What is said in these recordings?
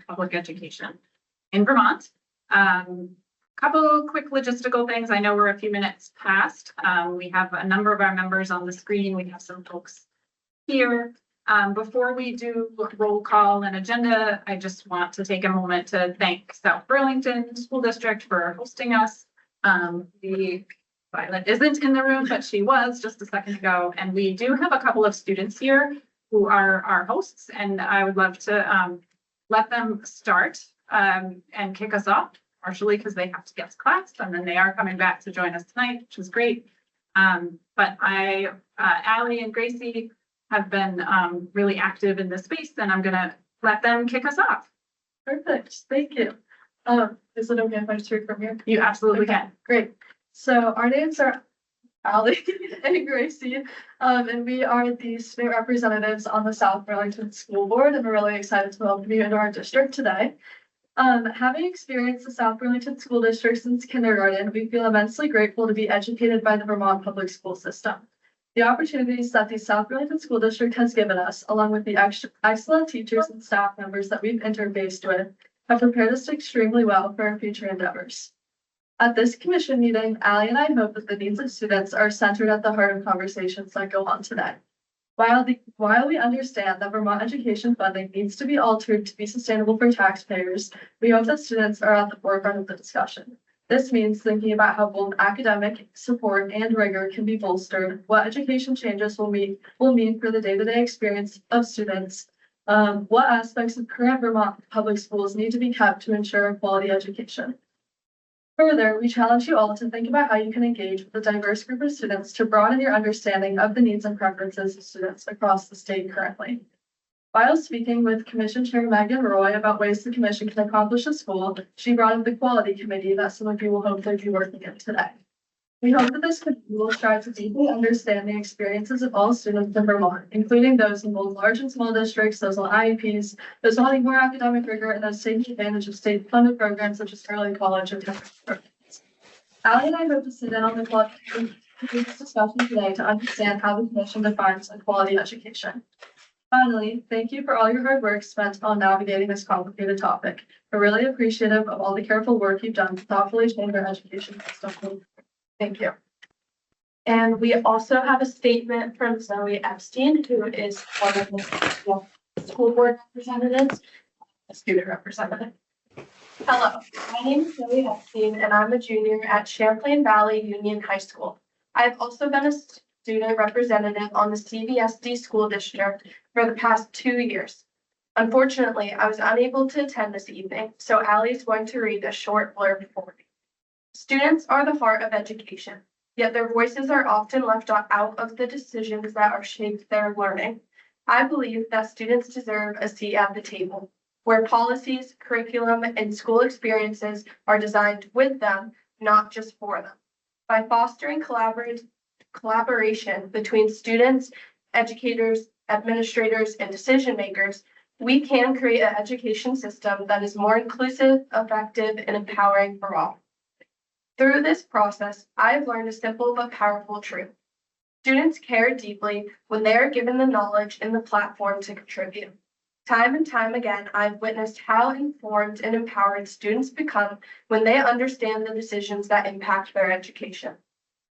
public education in Vermont. Couple quick logistical things. I know we're a few minutes past. We have a number of our members on the screen. We have some folks here. Before we do roll call and agenda, I just want to take a moment to thank South Burlington School District for hosting us. Violet isn't in the room, but she was just a second ago. And we do have a couple of students here who are our hosts, and I would love to let them start and kick us off, partially because they have to get to class, and then they are coming back to join us tonight, which is great. But Allie and Gracie have been really active in this space, and I'm gonna let them kick us off. Perfect, thank you. Is it okay if I just read from here? You absolutely can. Great. So our names are Allie and Gracie, and we are the student representatives on the South Burlington School Board, and we're really excited to welcome you into our district today. Having experienced the South Burlington School District since kindergarten, we feel immensely grateful to be educated by the Vermont public school system. The opportunities that the South Burlington School District has given us, along with the excellent teachers and staff members that we've interfaced with, have prepared us extremely well for our future endeavors. At this commission meeting, Allie and I hope that the needs of students are centered at the heart of conversations that go on today. While we understand that Vermont education funding needs to be altered to be sustainable for taxpayers, we hope that students are at the forefront of the discussion. This means thinking about how both academic support and rigor can be bolstered, what education changes will mean for the day-to-day experience of students, what aspects of current Vermont public schools need to be kept to ensure a quality education. Further, we challenge you all to think about how you can engage with a diverse group of students to broaden your understanding of the needs and preferences of students across the state currently. While speaking with Commission Chair Megan Roy about ways the Commission can accomplish this goal, she brought up the Quality Committee that some of you will hopefully be working in today. We hope that this committee will strive to deeply understand the experiences of all students in Vermont, including those in both large and small districts, those on IEPs, those wanting more academic rigor, and those taking advantage of state-funded programs such as early college and technical programs. Allie and I hope to sit in on the Quality Committee's discussion today to understand how the Commission defines a quality education. Finally, thank you for all your hard work spent on navigating this complicated topic. We're really appreciative of all the careful work you've done to thoughtfully change our education system. Thank you. And we also have a statement from Zoe Epstein, who is one of the school board representatives, a student representative. Hello, my name is Zoe Epstein, and I'm a junior at Champlain Valley Union High School. I've also been a student representative on the CVSD school district for the past 2 years. Unfortunately, I was unable to attend this evening, so Allie is going to read a short blurb for me. Students are the heart of education, yet their voices are often left out of the decisions that are shaped their learning. I believe that students deserve a seat at the table, where policies, curriculum, and school experiences are designed with them, not just for them. By fostering collaboration between students, educators, administrators, and decision makers, we can create an education system that is more inclusive, effective, and empowering for all. Through this process, I have learned a simple but powerful truth. Students care deeply when they are given the knowledge and the platform to contribute. Time and time again, I've witnessed how informed and empowered students become when they understand the decisions that impact their education.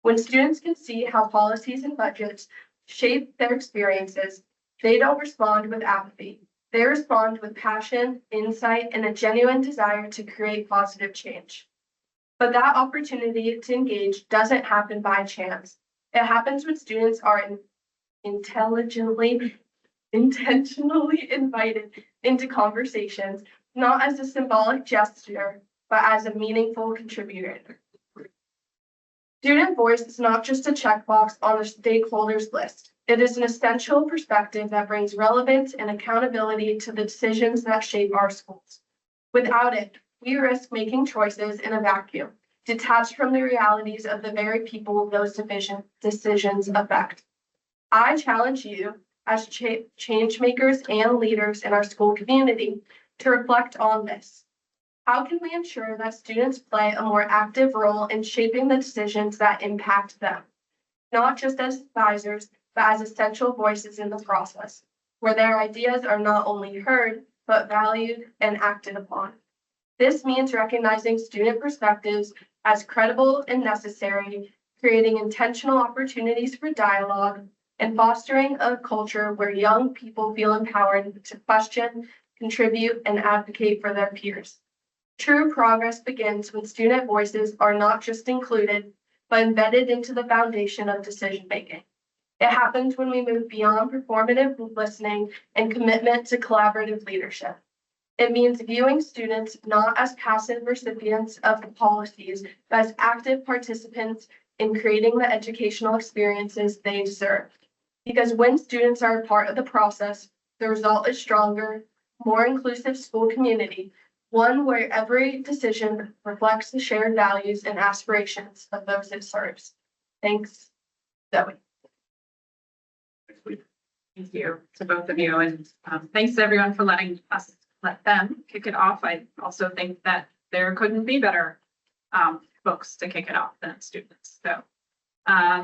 When students can see how policies and budgets shape their experiences, they don't respond with apathy. They respond with passion, insight, and a genuine desire to create positive change. But that opportunity to engage doesn't happen by chance. It happens when students are intentionally invited into conversations, not as a symbolic gesture, but as a meaningful contributor. Student voice is not just a checkbox on the stakeholders list. It is an essential perspective that brings relevance and accountability to the decisions that shape our schools. Without it, we risk making choices in a vacuum, detached from the realities of the very people those decisions affect. I challenge you as change makers and leaders in our school community to reflect on this. How can we ensure that students play a more active role in shaping the decisions that impact them, not just as advisors, but as essential voices in the process, where their ideas are not only heard, but valued and acted upon. This means recognizing student perspectives as credible and necessary, creating intentional opportunities for dialogue, and fostering a culture where young people feel empowered to question, contribute, and advocate for their peers. True progress begins when student voices are not just included, but embedded into the foundation of decision-making. It happens when we move beyond performative listening and commitment to collaborative leadership. It means viewing students not as passive recipients of the policies, but as active participants in creating the educational experiences they deserve. Because when students are a part of the process, the result is stronger, more inclusive school community, one where every decision reflects the shared values and aspirations of those it serves. Thanks, Zoe. Thank you to both of you, and thanks to everyone for let them kick it off. I also think that there couldn't be better folks to kick it off than students. So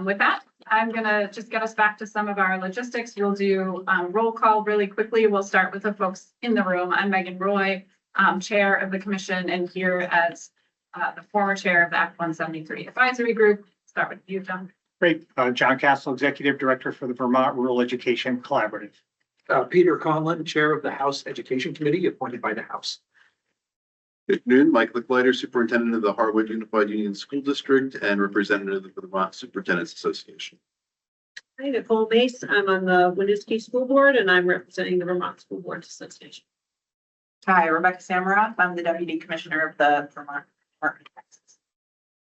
with that, I'm gonna just get us back to some of our logistics. We'll do roll call really quickly. We'll start with the folks in the room. I'm Megan Roy, Chair of the Commission, and here as the former Chair of the Act 173 Advisory Group. Start with you, John. Great. John Castle, Executive Director for the Vermont Rural Education Collaborative. Peter Conlon, Chair of the House Education Committee, appointed by the House. Good afternoon, Mike Licklider, Superintendent of the Harwood Unified Union School District and representative of the Vermont Superintendents Association. Hi, Nicole Mace. I'm on the Winooski School Board and I'm representing the Vermont School Boards Association. Hi, Rebecca Samaroff. I'm the Deputy Commissioner of the Vermont Department of Taxes.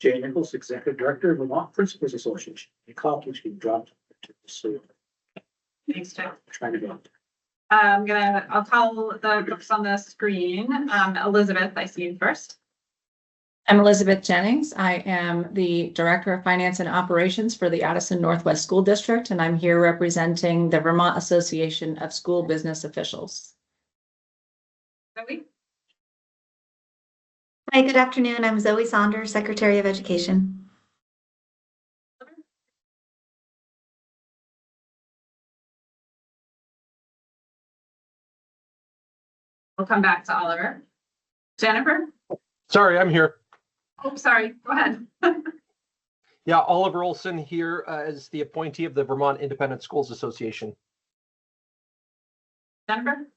Jay Nichols, Executive Director of Vermont Principals Association. The call keeps getting dropped to the sleep. Thanks, Joe. Trying to go. I'll call the folks on the screen. Elizabeth, I see you first. I'm Elizabeth Jennings. I am the Director of Finance and Operations for the Addison Northwest School District, and I'm here representing the Vermont Association of School Business Officials. Zoe? Hi, good afternoon. I'm Zoe Saunders, Secretary of Education. We'll come back to Oliver. Jennifer? Sorry, I'm here. Oh, sorry. Go ahead. Yeah, Oliver Olson here as the appointee of the Vermont Independent Schools Association. Jennifer?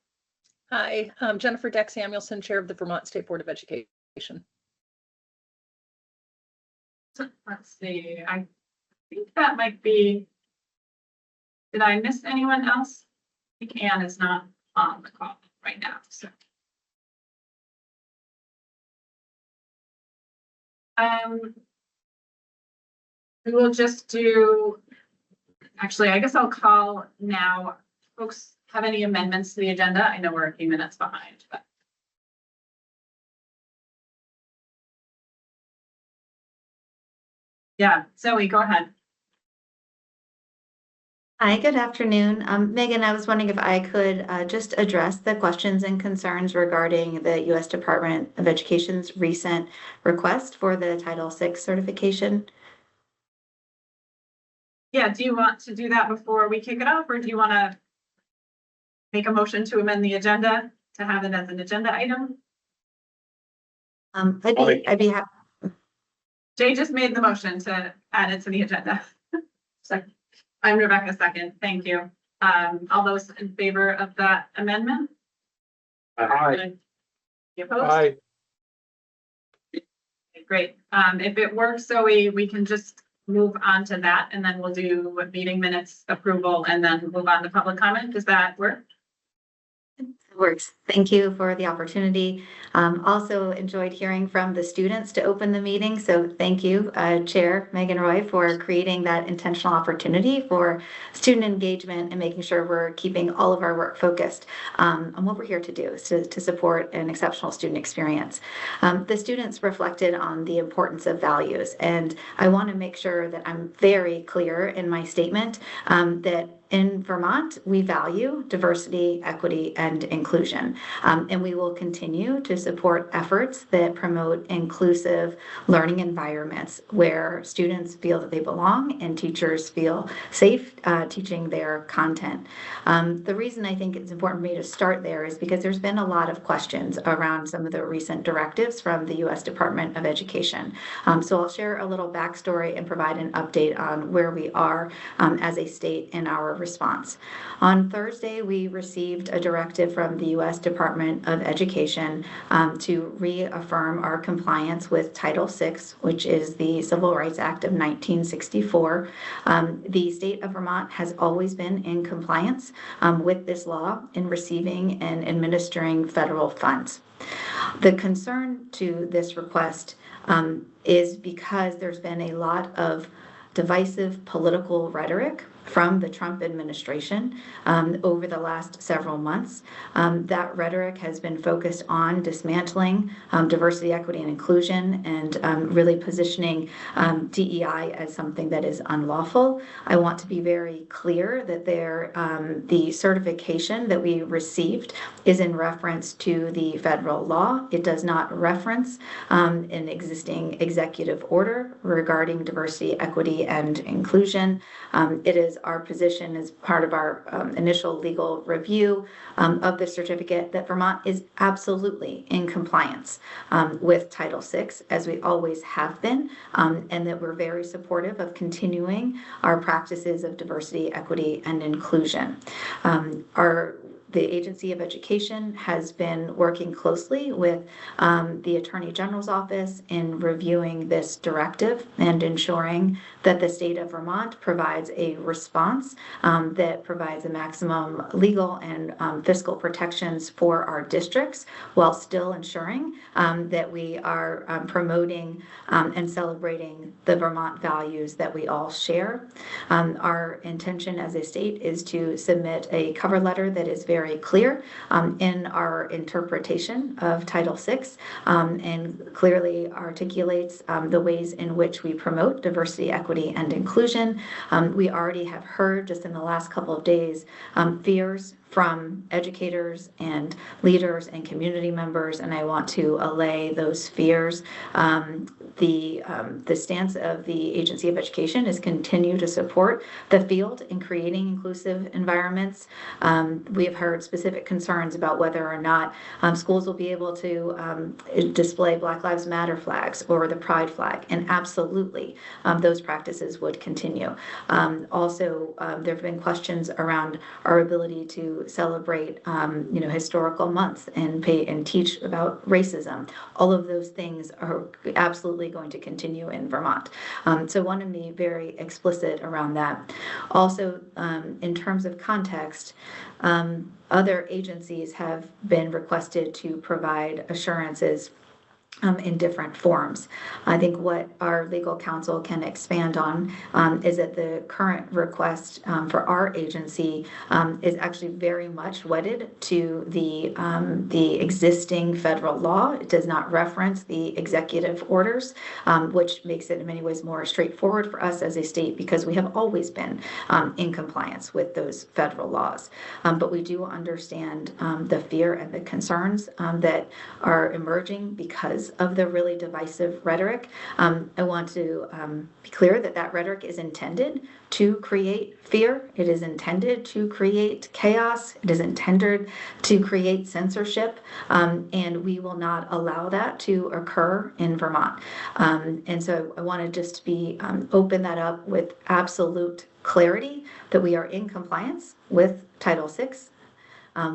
Hi, I'm Jennifer Deck Samuelson, Chair of the Vermont State Board of Education. Let's see. I think that might be. Did I miss anyone else? I think Anne is not on the call right now. So. We will just do, actually, I guess I'll call now. Folks have any amendments to the agenda? I know we're a few minutes behind, but. Yeah, Zoe, go ahead. Hi, good afternoon. Megan, I was wondering if I could just address the questions and concerns regarding the U.S. Department of Education's recent request for the Title VI certification. Yeah, do you want to do that before we kick it off, or do you want to make a motion to amend the agenda to have it as an agenda item? I'd be happy. Jay just made the motion to add it to the agenda. Second. I'm Rebecca, second. Thank you. All those in favor of that amendment? Aye. You opposed? Aye. Great. If it works, so we can just move on to that, and then we'll do meeting minutes approval and then move on to public comment. Does that work? It works. Thank you for the opportunity. Also enjoyed hearing from the students to open the meeting. So thank you, Chair Megan Roy, for creating that intentional opportunity for student engagement and making sure we're keeping all of our work focused on what we're here to do, to support an exceptional student experience. The students reflected on the importance of values, and I want to make sure that I'm very clear in my statement that in Vermont, we value diversity, equity, and inclusion. And we will continue to support efforts that promote inclusive learning environments where students feel that they belong and teachers feel safe teaching their content. The reason I think it's important for me to start there is because there's been a lot of questions around some of the recent directives from the U.S. Department of Education. So I'll share a little backstory and provide an update on where we are as a state in our response. On Thursday, we received a directive from the U.S. Department of Education to reaffirm our compliance with Title VI, which is the Civil Rights Act of 1964. The state of Vermont has always been in compliance with this law in receiving and administering federal funds. The concern to this request is because there's been a lot of divisive political rhetoric from the Trump administration over the last several months. That rhetoric has been focused on dismantling diversity, equity, and inclusion, and really positioning DEI as something that is unlawful. I want to be very clear that the certification that we received is in reference to the federal law. It does not reference an existing executive order regarding diversity, equity, and inclusion. It is our position as part of our initial legal review of the certificate that Vermont is absolutely in compliance with Title VI, as we always have been, and that we're very supportive of continuing our practices of diversity, equity, and inclusion. The Agency of Education has been working closely with the Attorney General's office in reviewing this directive and ensuring that the state of Vermont provides a response that provides the maximum legal and fiscal protections for our districts while still ensuring that we are promoting and celebrating the Vermont values that we all share. Our intention as a state is to submit a cover letter that is very clear in our interpretation of Title VI and clearly articulates the ways in which we promote diversity, equity, and inclusion. We already have heard just in the last couple of days fears from educators and leaders and community members, and I want to allay those fears. The stance of the Agency of Education is continue to support the field in creating inclusive environments. We have heard specific concerns about whether or not schools will be able to display Black Lives Matter flags or the Pride flag, and absolutely those practices would continue. Also, there have been questions around our ability to celebrate, historical months and teach about racism. All of those things are absolutely going to continue in Vermont. So I want to be very explicit around that. Also, in terms of context, other agencies have been requested to provide assurances in different forms. I think what our legal counsel can expand on is that the current request for our agency is actually very much wedded to the existing federal law. It does not reference the executive orders, which makes it in many ways more straightforward for us as a state because we have always been in compliance with those federal laws. But we do understand the fear and the concerns that are emerging because of the really divisive rhetoric. I want to be clear that that rhetoric is intended to create fear. It is intended to create chaos. It is intended to create censorship, and we will not allow that to occur in Vermont. And so I want to just open that up with absolute clarity that we are in compliance with Title VI,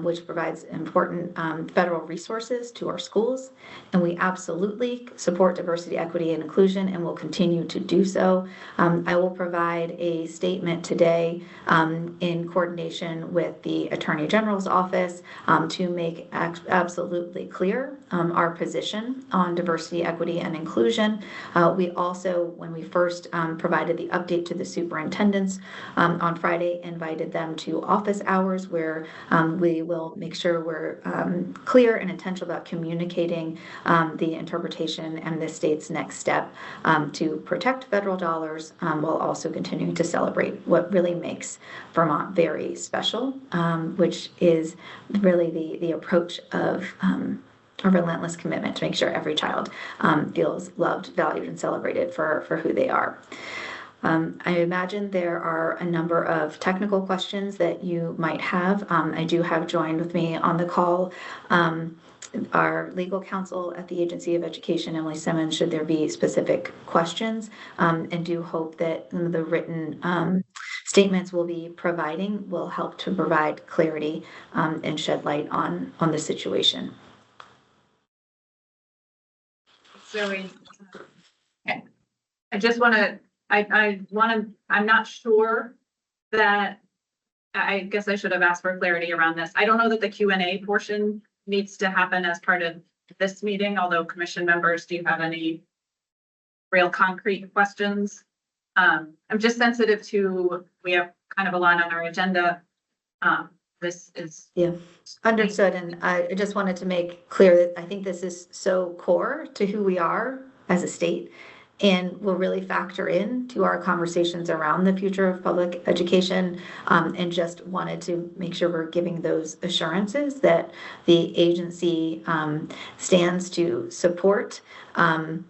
which provides important federal resources to our schools. And we absolutely support diversity, equity, and inclusion and will continue to do so. I will provide a statement today in coordination with the Attorney General's office to make absolutely clear our position on diversity, equity, and inclusion. We also, when we first provided the update to the superintendents on Friday, invited them to office hours where we we will make sure we're clear and intentional about communicating the interpretation and the state's next step to protect federal dollars while also continuing to celebrate what really makes Vermont very special, which is really the approach of a relentless commitment to make sure every child feels loved, valued, and celebrated for who they are. I imagine there are a number of technical questions that you might have. I do have joined with me on the call our legal counsel at the Agency of Education, Emily Simmons, should there be specific questions, and do hope that the written statements we'll be providing will help to provide clarity and shed light on the situation. Zoe, okay. I'm not sure that, I guess I should have asked for clarity around this. I don't know that the Q&A portion needs to happen as part of this meeting, although commission members, do you have any real concrete questions? I'm just sensitive to, we have kind of a lot on our agenda. This is. Yeah, understood. And I just wanted to make clear that I think this is so core to who we are as a state and will really factor in to our conversations around the future of public education, and just wanted to make sure we're giving those assurances that the agency stands to support and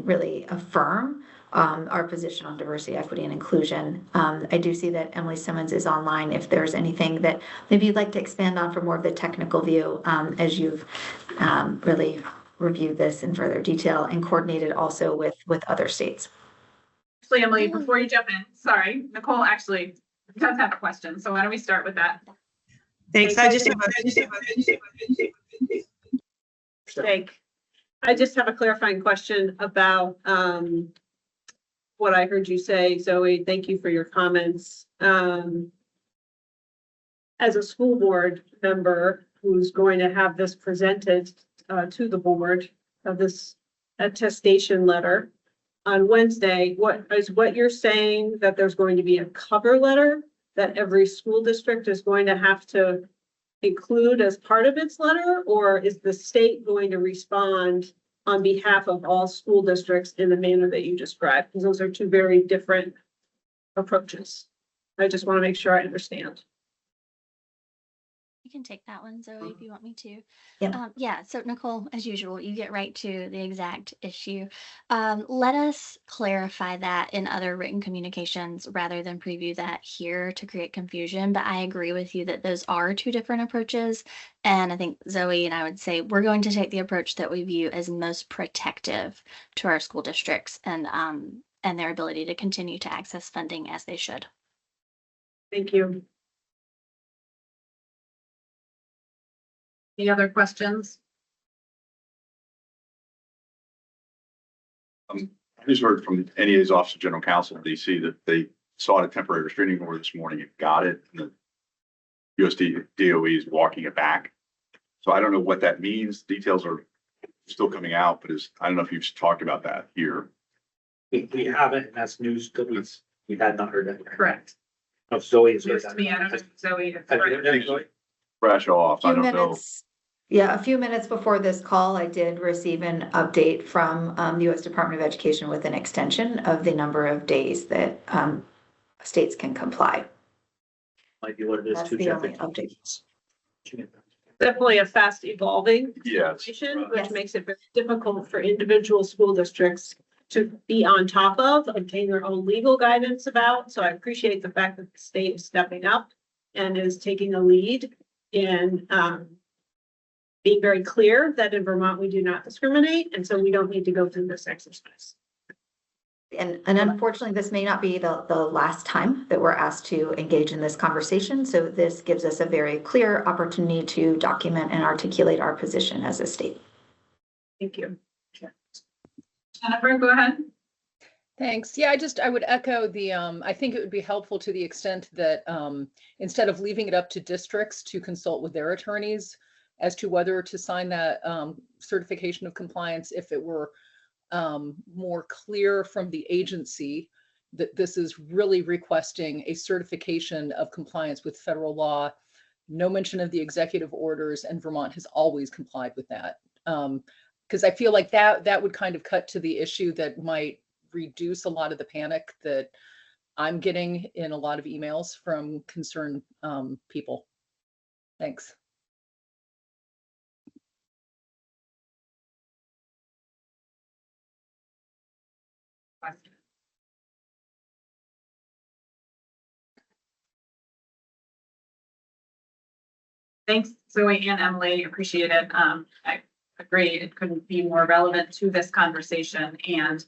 really affirm our position on diversity, equity, and inclusion. I do see that Emily Simmons is online. If there's anything that maybe you'd like to expand on for more of the technical view, as you've really reviewed this in further detail and coordinated also with other states. Actually, Emily, before you jump in, sorry, Nicole actually does have a question. So why don't we start with that? Thanks. I just have a clarifying question about what I heard you say, Zoe. Thank you for your comments. As a school board member who's going to have this presented to the board of this attestation letter on Wednesday, what you're saying, that there's going to be a cover letter that every school district is going to have to include as part of its letter, or is the state going to respond on behalf of all school districts in the manner that you described? Because those are two very different approaches. I just want to make sure I understand. You can take that one, Zoe, if you want me to. Yeah. Yeah, so Nicole, as usual, you get right to the exact issue. Let us clarify that in other written communications rather than preview that here to create confusion. But I agree with you that those are two different approaches. And I think Zoe and I would say we're going to take the approach that we view as most protective to our school districts and their ability to continue to access funding as they should. Thank you. Any other questions? I just heard from NEA's Office of General Counsel in DC that they sought a temporary restraining order this morning and got it. And the USD DOE is walking it back. So I don't know what that means. Details are still coming out, but I don't know if you've talked about that here. We haven't, and that's news that we had not heard that. Correct. Of Zoe is. News to me, I don't know if Zoe. Fresh off. I don't know. Yeah, a few minutes before this call, I did receive an update from the U.S. Department of Education with an extension of the number of days that states can comply. Might be what it is. That's the only update. Definitely a fast evolving Yes. situation, which Yes. makes it very difficult for individual school districts to be on top of, obtain their own legal guidance about. So I appreciate the fact that the state is stepping up and is taking a lead in being very clear that in Vermont, we do not discriminate. And so we don't need to go through this exercise. And unfortunately, this may not be the last time that we're asked to engage in this conversation. So this gives us a very clear opportunity to document and articulate our position as a state. Thank you. Jennifer, go ahead. Thanks. Yeah, I would echo the, I think it would be helpful to the extent that instead of leaving it up to districts to consult with their attorneys as to whether to sign that certification of compliance, if it were more clear from the agency that this is really requesting a certification of compliance with federal law no mention of the executive orders, and Vermont has always complied with that. Because I feel like that would kind of cut to the issue that might reduce a lot of the panic that I'm getting in a lot of emails from concerned people. Thanks. Thanks, Zoe and Emily, appreciate it. I agree, it couldn't be more relevant to this conversation, and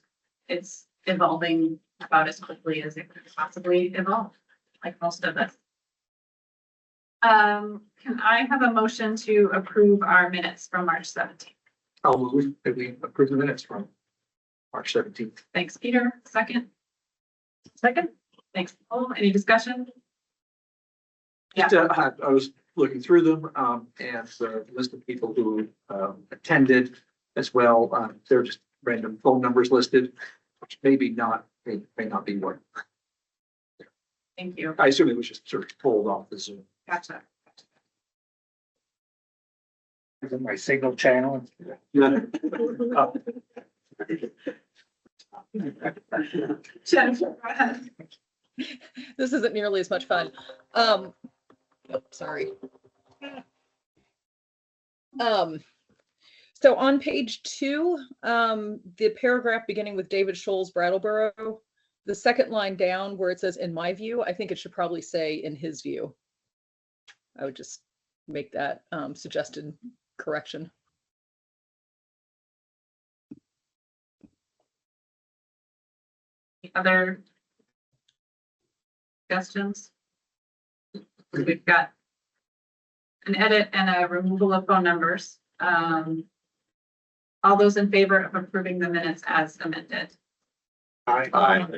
it's evolving about as quickly as it could possibly evolve, like most of this. Can I have a motion to approve our minutes from March 17th? I'll move that we approve the minutes from March 17th. Thanks, Peter. Second? Second. Thanks, Paul. Any discussion? Just, I was looking through them, and the list of people who attended as well. There are just random phone numbers listed, which may not be one. Thank you. I assume it was just sort of pulled off the Zoom. Gotcha. Is it my signal channel? Jennifer, go ahead. This isn't nearly as much fun. Sorry. So on page 2, the paragraph beginning with David Scholl's Brattleboro, the second line down where it says, in my view, I think it should probably say in his view. I would just make that suggested correction. Other suggestions? We've got an edit and a removal of phone numbers. All those in favor of approving the minutes as amended? Aye.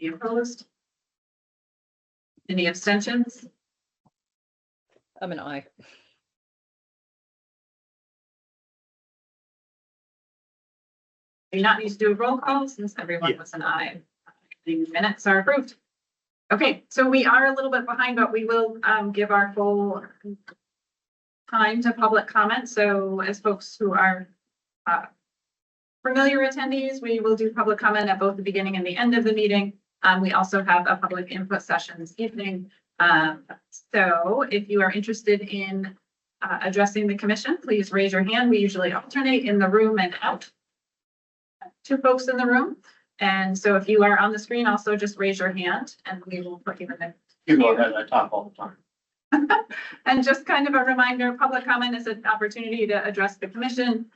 Any opposed? Any abstentions? I'm an aye. Do not need to do a roll call since everyone was an aye. The minutes are approved. Okay, so we are a little bit behind, but we will give our full time to public comment. So as folks who are familiar attendees, we will do public comment at both the beginning and the end of the meeting. We also have a public input session this evening. So if you are interested in addressing the commission, please raise your hand. We usually alternate in the room and out. 2 folks in the room. And so if you are on the screen, also just raise your hand and we will put you in the. You go ahead, I talk all the time. And just kind of a reminder, public comment is an opportunity to address the commission.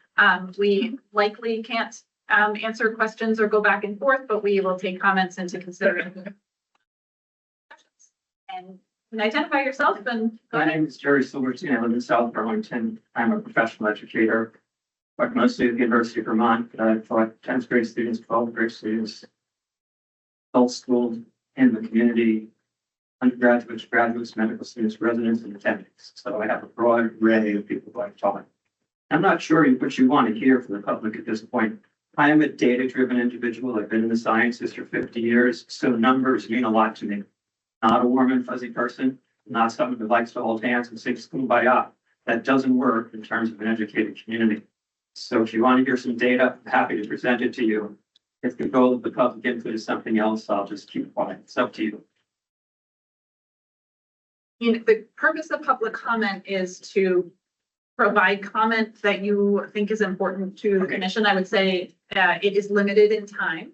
We likely can't answer questions or go back and forth, but we will take comments into consideration. And can identify yourself and. My name is Jerry Silverstein. I live in South Burlington. I'm a professional educator, but mostly at the University of Vermont. I've taught 10th grade students, 12th grade students, adult schools in the community, undergraduates, graduates, medical students, residents, and attendings. So I have a broad array of people who I've taught. I'm not sure what you want to hear from the public at this point. I am a data-driven individual. I've been in the sciences for 50 years, so numbers mean a lot to me. Not a warm and fuzzy person, not someone who likes to hold hands and sing Kumbaya. That doesn't work in terms of an educated community. So if you want to hear some data, I'm happy to present it to you. If the goal of the public input is something else, I'll just keep quiet. It's up to you. The purpose of public comment is to provide comment that you think is important to the commission. I would say it is limited in time,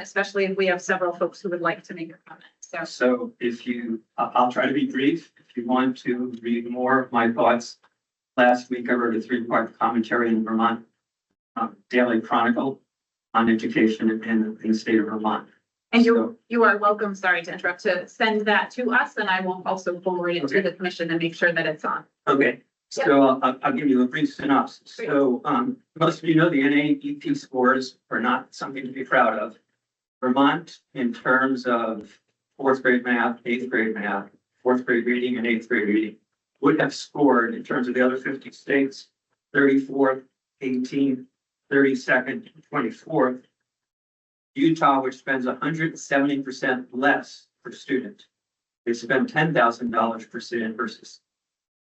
especially if we have several folks who would like to make a comment. So if you, I'll try to be brief. If you want to read more of my thoughts, last week I wrote a 3-part commentary in Vermont Daily Chronicle on education in the state of Vermont. And you are welcome, sorry to interrupt, to send that to us, and I will also forward it to the commission and make sure that it's on. Okay, so I'll give you a brief synopsis. So most of you know the NAEP scores are not something to be proud of. Vermont, in terms of 4th grade math, 8th grade math, 4th grade reading, and 8th grade reading, would have scored in terms of the other 50 states, 34th, 18th, 32nd, 24th. Utah, which spends 170% less per student. They spend $10,000 per student versus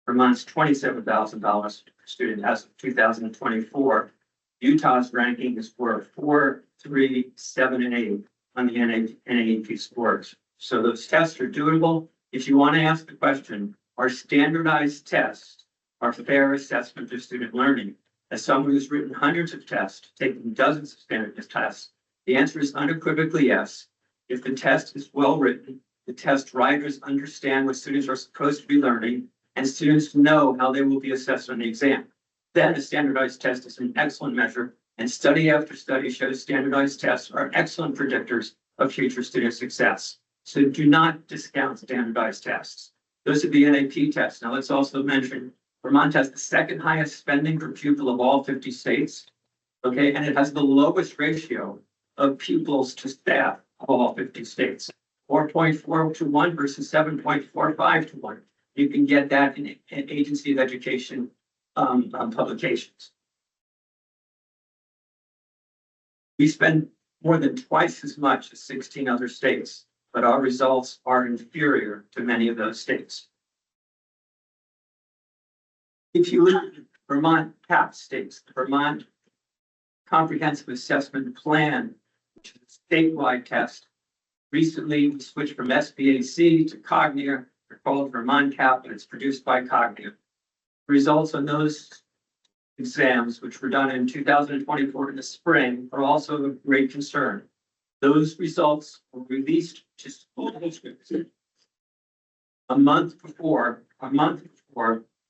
Vermont's $27,000 per student as of 2024. Utah's ranking is for 4, 3, 7, and 8 on the NAEP scores. So those tests are doable. If you want to ask the question, are standardized tests a fair assessment of student learning? As someone who's written hundreds of tests, taken dozens of standardized tests, the answer is unequivocally yes. If the test is well written, the test writers understand what students are supposed to be learning, and students know how they will be assessed on the exam. Then a standardized test is an excellent measure, and study after study shows standardized tests are excellent predictors of future student success. So do not discount standardized tests. Those are the NAP tests. Now let's also mention Vermont has the second highest spending per pupil of all 50 states. Okay, and it has the lowest ratio of pupils to staff of all 50 states. 4.4 to 1 versus 7.45 to 1. You can get that in Agency of Education publications. We spend more than twice as much as 16 other states, but our results are inferior to many of those states. If you look at Vermont CAP states, the Vermont Comprehensive Assessment Plan, which is a statewide test. Recently, we switched from SBAC to Cognia. They're called Vermont CAP, and it's produced by Cognia. Results on those exams, which were done in 2024 in the spring, are also of great concern. Those results were released to school districts a month before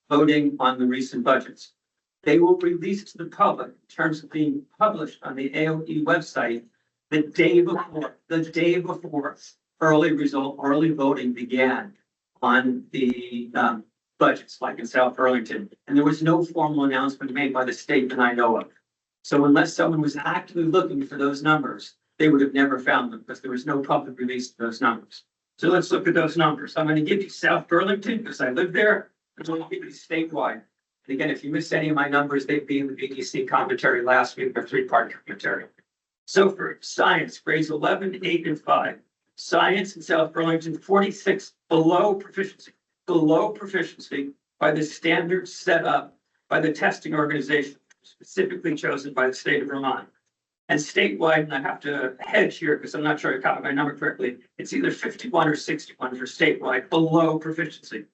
voting on the recent budgets. They will release to the public in terms of being published on the AOE website the day before early voting began on the budgets, like in South Burlington. And there was no formal announcement made by the state that I know of. So unless someone was actively looking for those numbers, they would have never found them because there was no public release of those numbers. So let's look at those numbers. I'm going to give you South Burlington because I live there. I'm going to give you statewide. And again, if you miss any of my numbers, they'd be in the BDC commentary last week, or 3-part commentary. So for science, grades 11, 8, and 5. Science in South Burlington, 46 below proficiency by the standards set up by the testing organization, specifically chosen by the state of Vermont. And statewide, and I have to hedge here because I'm not sure I copied my number correctly, it's either 51 or 61 for statewide below proficiency.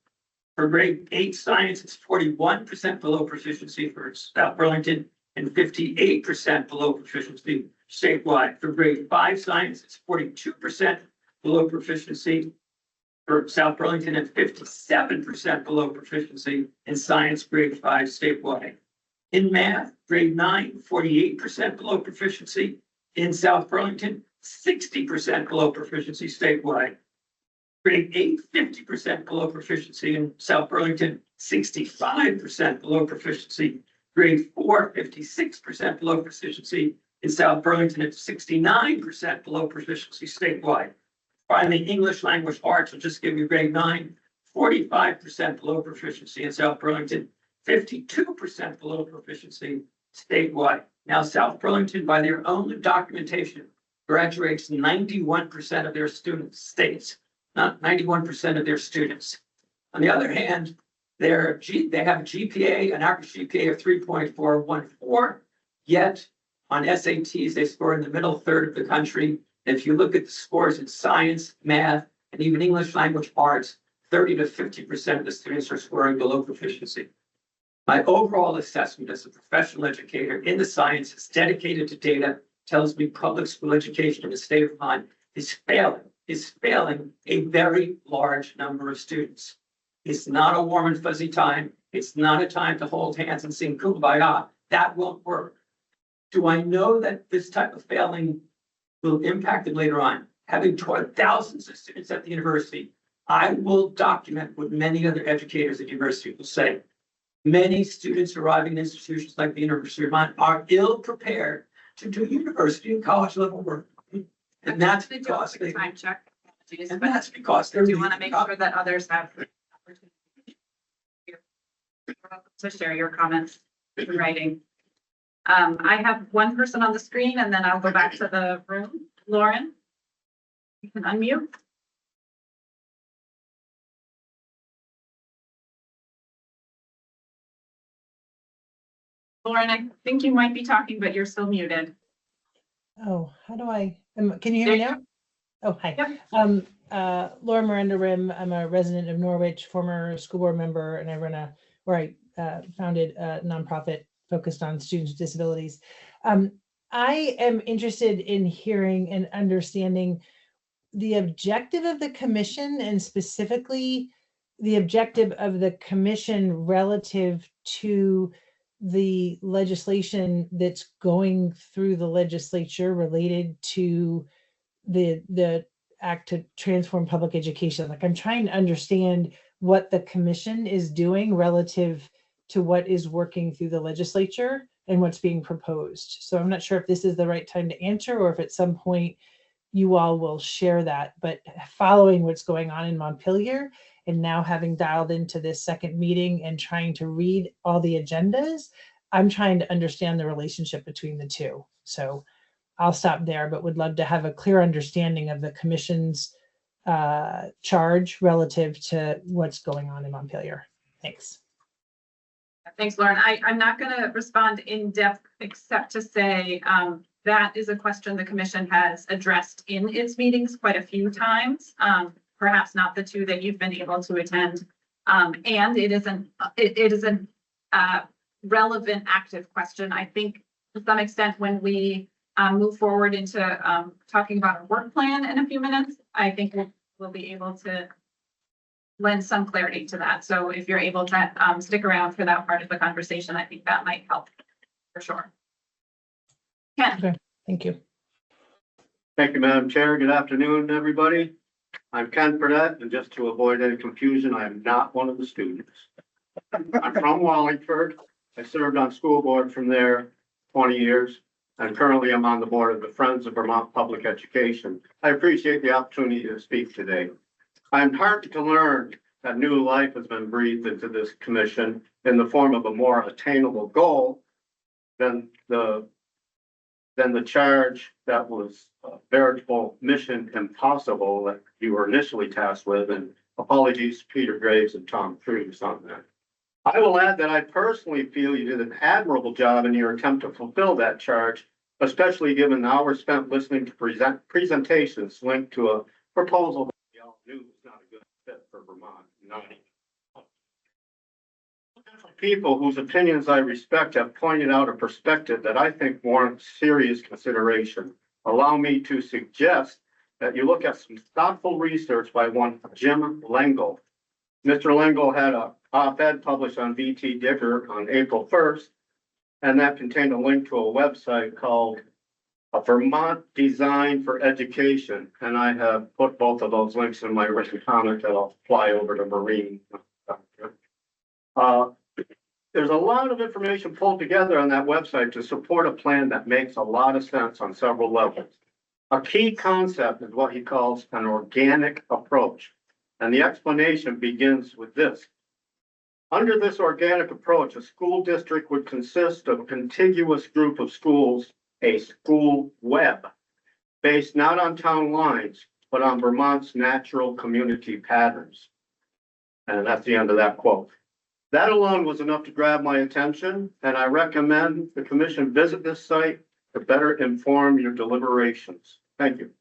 For grade 8 science, it's 41% below proficiency for South Burlington and 58% below proficiency statewide. For grade 5 science, it's 42% below proficiency for South Burlington and 57% below proficiency in science grade 5 statewide. In math, grade 9, 48% below proficiency in South Burlington, 60% below proficiency statewide. Grade 8, 50% below proficiency in South Burlington, 65% below proficiency. Grade 4, 56% below proficiency in South Burlington, and 69% below proficiency statewide. Finally, English language arts will just give you grade 9, 45% below proficiency in South Burlington, 52% below proficiency statewide. Now, South Burlington, by their own documentation, graduates 91% of their states, not 91% of their students. On the other hand, they have a GPA, an average GPA of 3.414, yet on SATs, they score in the middle third of the country. And if you look at the scores in science, math, and even English language arts, 30 to 50% of the students are scoring below proficiency. My overall assessment as a professional educator in the sciences dedicated to data tells me public school education in the state of Vermont is failing a very large number of students. It's not a warm and fuzzy time. It's not a time to hold hands and sing Kumbaya. That won't work. Do I know that this type of failing will impact it later on? Having taught thousands of students at the university, I will document what many other educators at the university will say. Many students arriving in institutions like the University of Vermont are ill prepared to do university and college level work. And that's because they time check. And that's because Do you want to make sure that others have to share your comments in writing? I have one person on the screen and then I'll go back to the room. Lauren, you can unmute. Lauren, I think you might be talking, but you're still muted. Oh, how do can you hear me now? Oh, hi. Yep. Laura Miranda Rim. I'm a resident of Norwich, former school board member, and I founded a nonprofit focused on students with disabilities. I am interested in hearing and understanding the objective of the commission, and specifically the objective of the commission relative to the legislation that's going through the legislature related to the act to transform public education. Like, I'm trying to understand what the commission is doing relative to what is working through the legislature and what's being proposed. So I'm not sure if this is the right time to answer, or if at some point you all will share that. But following what's going on in Montpelier, and now having dialed into this second meeting and trying to read all the agendas, I'm trying to understand the relationship between the two. So I'll stop there, but would love to have a clear understanding of the commission's charge relative to what's going on in Montpelier. Thanks. Thanks, Lauren. I'm not going to respond in depth, except to say that is a question the commission has addressed in its meetings quite a few times, perhaps not the two that you've been able to attend. And it is an relevant, active question. I think to some extent when we move forward into talking about our work plan in a few minutes, I think we'll be able to lend some clarity to that. So if you're able to stick around for that part of the conversation, I think that might help for sure. Ken. Okay, thank you. Thank you, Madam Chair. Good afternoon, everybody. I'm Ken Burdett, and just to avoid any confusion, I am not one of the students. I'm from Wallingford. I served on school board from there 20 years, and currently I'm on the board of the Friends of Vermont Public Education. I appreciate the opportunity to speak today. I'm heartened to learn that new life has been breathed into this commission in the form of a more attainable goal than the charge that was a veritable mission impossible that you were initially tasked with, and apologies to Peter Graves and Tom Cruise on that. I will add that I personally feel you did an admirable job in your attempt to fulfill that charge, especially given the hours spent listening to presentations linked to a proposal that we all knew was not a good fit for Vermont. Not even. People whose opinions I respect have pointed out a perspective that I think warrants serious consideration. Allow me to suggest that you look at some thoughtful research by one Jim Lengel. Mr. Lengel had an op-ed published on VT Digger on April 1st, and that contained a link to a website called A Vermont Design for Education. And I have put both of those links in my written comment that I'll fly over to Marine. There's a lot of information pulled together on that website to support a plan that makes a lot of sense on several levels. A key concept is what he calls an organic approach. And the explanation begins with this. Under this organic approach, a school district would consist of a contiguous group of schools, a school web, based not on town lines, but on Vermont's natural community patterns. And that's the end of that quote. That alone was enough to grab my attention, and I recommend the commission visit this site to better inform your deliberations. Thank you.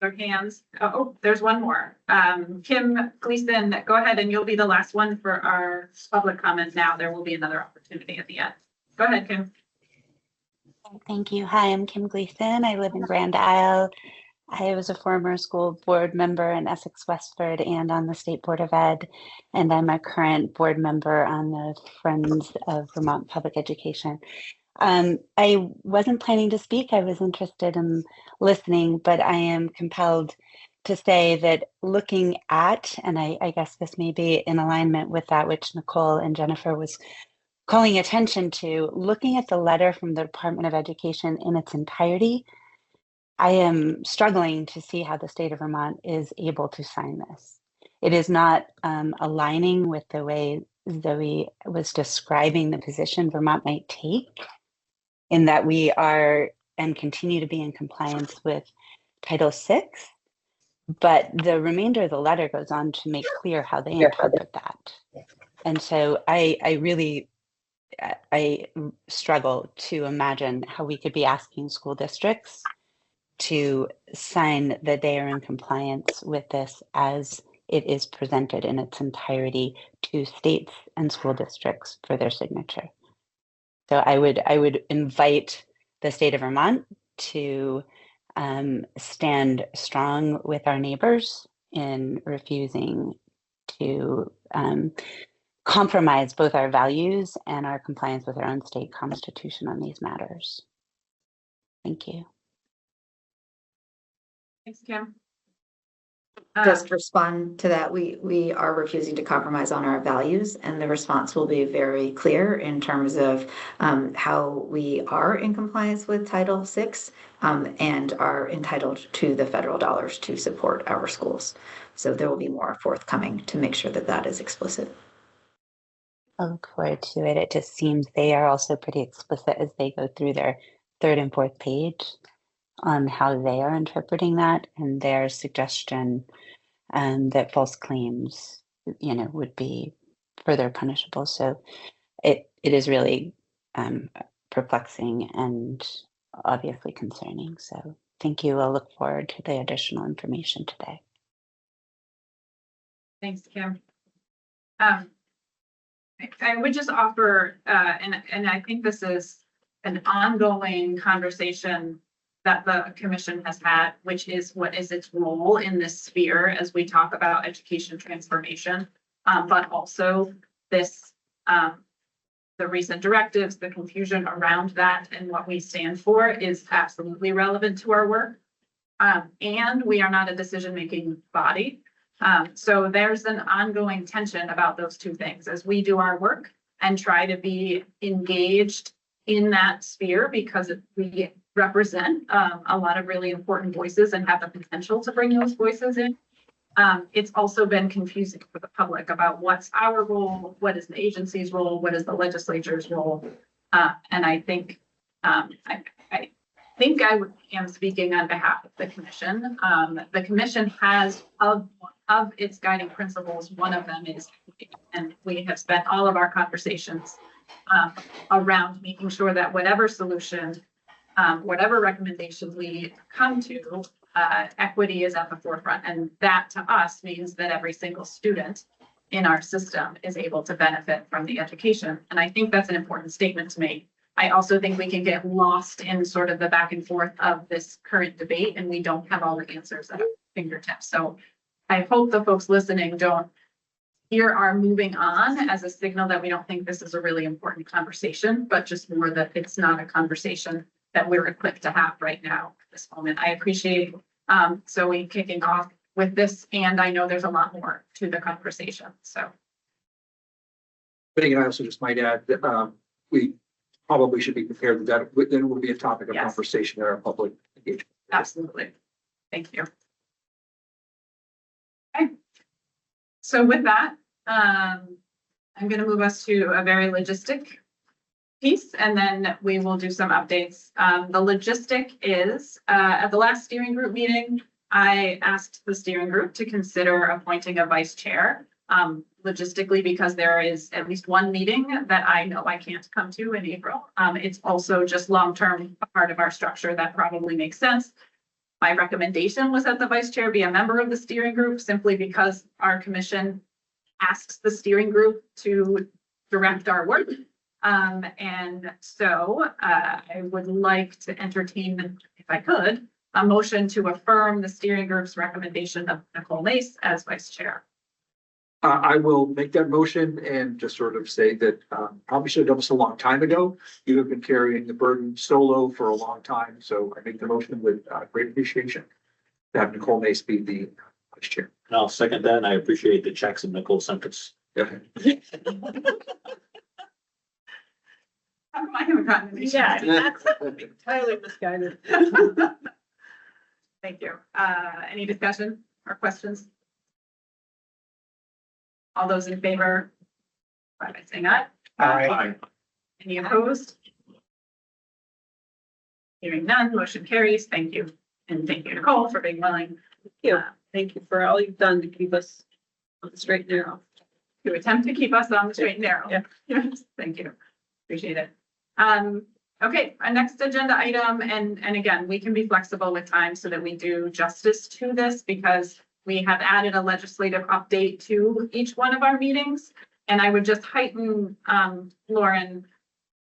Their hands. Oh, there's one more. Kim Gleason, go ahead, and you'll be the last one for our public comment now. There will be another opportunity at the end. Go ahead, Kim. Thank you. Hi, I'm Kim Gleason. I live in Grand Isle. I was a former school board member in Essex Westford and on the State Board of Ed, and I'm a current board member on the Friends of Vermont Public Education. I wasn't planning to speak. I was interested in listening, but I am compelled to say that looking at, and I guess this may be in alignment with that which Nicole and Jennifer was calling attention to, looking at the letter from the Department of Education in its entirety, I am struggling to see how the state of Vermont is able to sign this. It is not aligning with the way Zoe was describing the position Vermont might take, in that we are and continue to be in compliance with Title VI. But the remainder of the letter goes on to make clear how they interpret that. And so I really, I struggle to imagine how we could be asking school districts to sign that they are in compliance with this as it is presented in its entirety to states and school districts for their signature. So I would invite the state of Vermont to stand strong with our neighbors in refusing to compromise both our values and our compliance with our own state constitution on these matters. Thank you. Thanks, Kim. Just respond to that. We are refusing to compromise on our values, and the response will be very clear in terms of how we are in compliance with Title VI and are entitled to the federal dollars to support our schools. So there will be more forthcoming to make sure that that is explicit. I look forward to it. It just seems they are also pretty explicit as they go through their third and fourth page on how they are interpreting that, and their suggestion that false claims, would be further punishable. So it is really perplexing and obviously concerning. So thank you. I'll look forward to the additional information today. Thanks, Kim. I would just offer, and I think this is an ongoing conversation that the commission has had, which is what is its role in this sphere as we talk about education transformation, but also this, the recent directives, the confusion around that and what we stand for is absolutely relevant to our work. And we are not a decision-making body. So there's an ongoing tension about those two things as we do our work and try to be engaged in that sphere because we represent a lot of really important voices and have the potential to bring those voices in. It's also been confusing for the public about what's our role, what is the agency's role, what is the legislature's role. And I think I am speaking on behalf of the commission. The commission has of its guiding principles, one of them is equity, and we have spent all of our conversations around making sure that whatever solution, whatever recommendation we come to, equity is at the forefront. And that to us means that every single student in our system is able to benefit from the education. And I think that's an important statement to make. I also think we can get lost in sort of the back and forth of this current debate, and we don't have all the answers at our fingertips. So I hope the folks listening don't hear our moving on as a signal that we don't think this is a really important conversation, but just more that it's not a conversation that we're equipped to have right now at this moment. I appreciate Zoe kicking off with this, and I know there's a lot more to the conversation. So, Megan, I also just might add that we probably should be prepared that it will be a topic of conversation in our public engagement. Absolutely. Thank you. Okay. So with that, I'm going to move us to a very logistic piece, and then we will do some updates. The logistic is at the last steering group meeting, I asked the steering group to consider appointing a vice chair. Logistically, because there is at least one meeting that I know I can't come to in April. It's also just long-term a part of our structure that probably makes sense. My recommendation was that the vice chair be a member of the steering group simply because our commission asks the steering group to direct our work. And so I would like to entertain, if I could, a motion to affirm the steering group's recommendation of Nicole Mace as vice chair. I will make that motion and just sort of say that probably should have done this a long time ago. You have been carrying the burden solo for a long time, so I make the motion with great appreciation to have Nicole Mace be the vice chair. And I'll second that, and I appreciate the checks and Nicole sent us. How come I haven't gotten these? Yeah, that's entirely misguided. Thank you. Any discussion or questions? All those in favor, by saying aye. Aye. Any opposed? Hearing none, motion carries. Thank you. And thank you, Nicole, for being willing to Thank you for all you've done to keep us on the straight and narrow. To attempt to keep us on the straight and narrow. Yeah. Yes, thank you. Appreciate it. Okay, our next agenda item, and again, we can be flexible with time so that we do justice to this because we have added a legislative update to each one of our meetings. And I would just heighten, Lauren,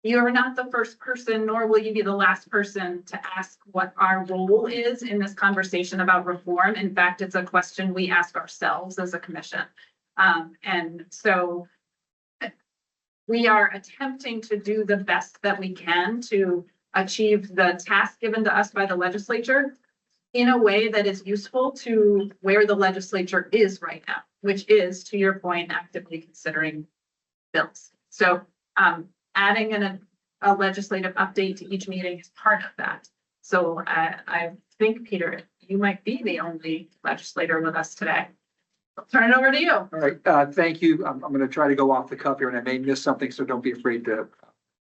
you are not the first person, nor will you be the last person to ask what our role is in this conversation about reform. In fact, it's a question we ask ourselves as a commission. And so we are attempting to do the best that we can to achieve the task given to us by the legislature in a way that is useful to where the legislature is right now, which is, to your point, actively considering bills. So adding a legislative update to each meeting is part of that. So I think, Peter, you might be the only legislator with us today. I'll turn it over to you. All right, thank you. I'm going to try to go off the cuff here and I may miss something, so don't be afraid to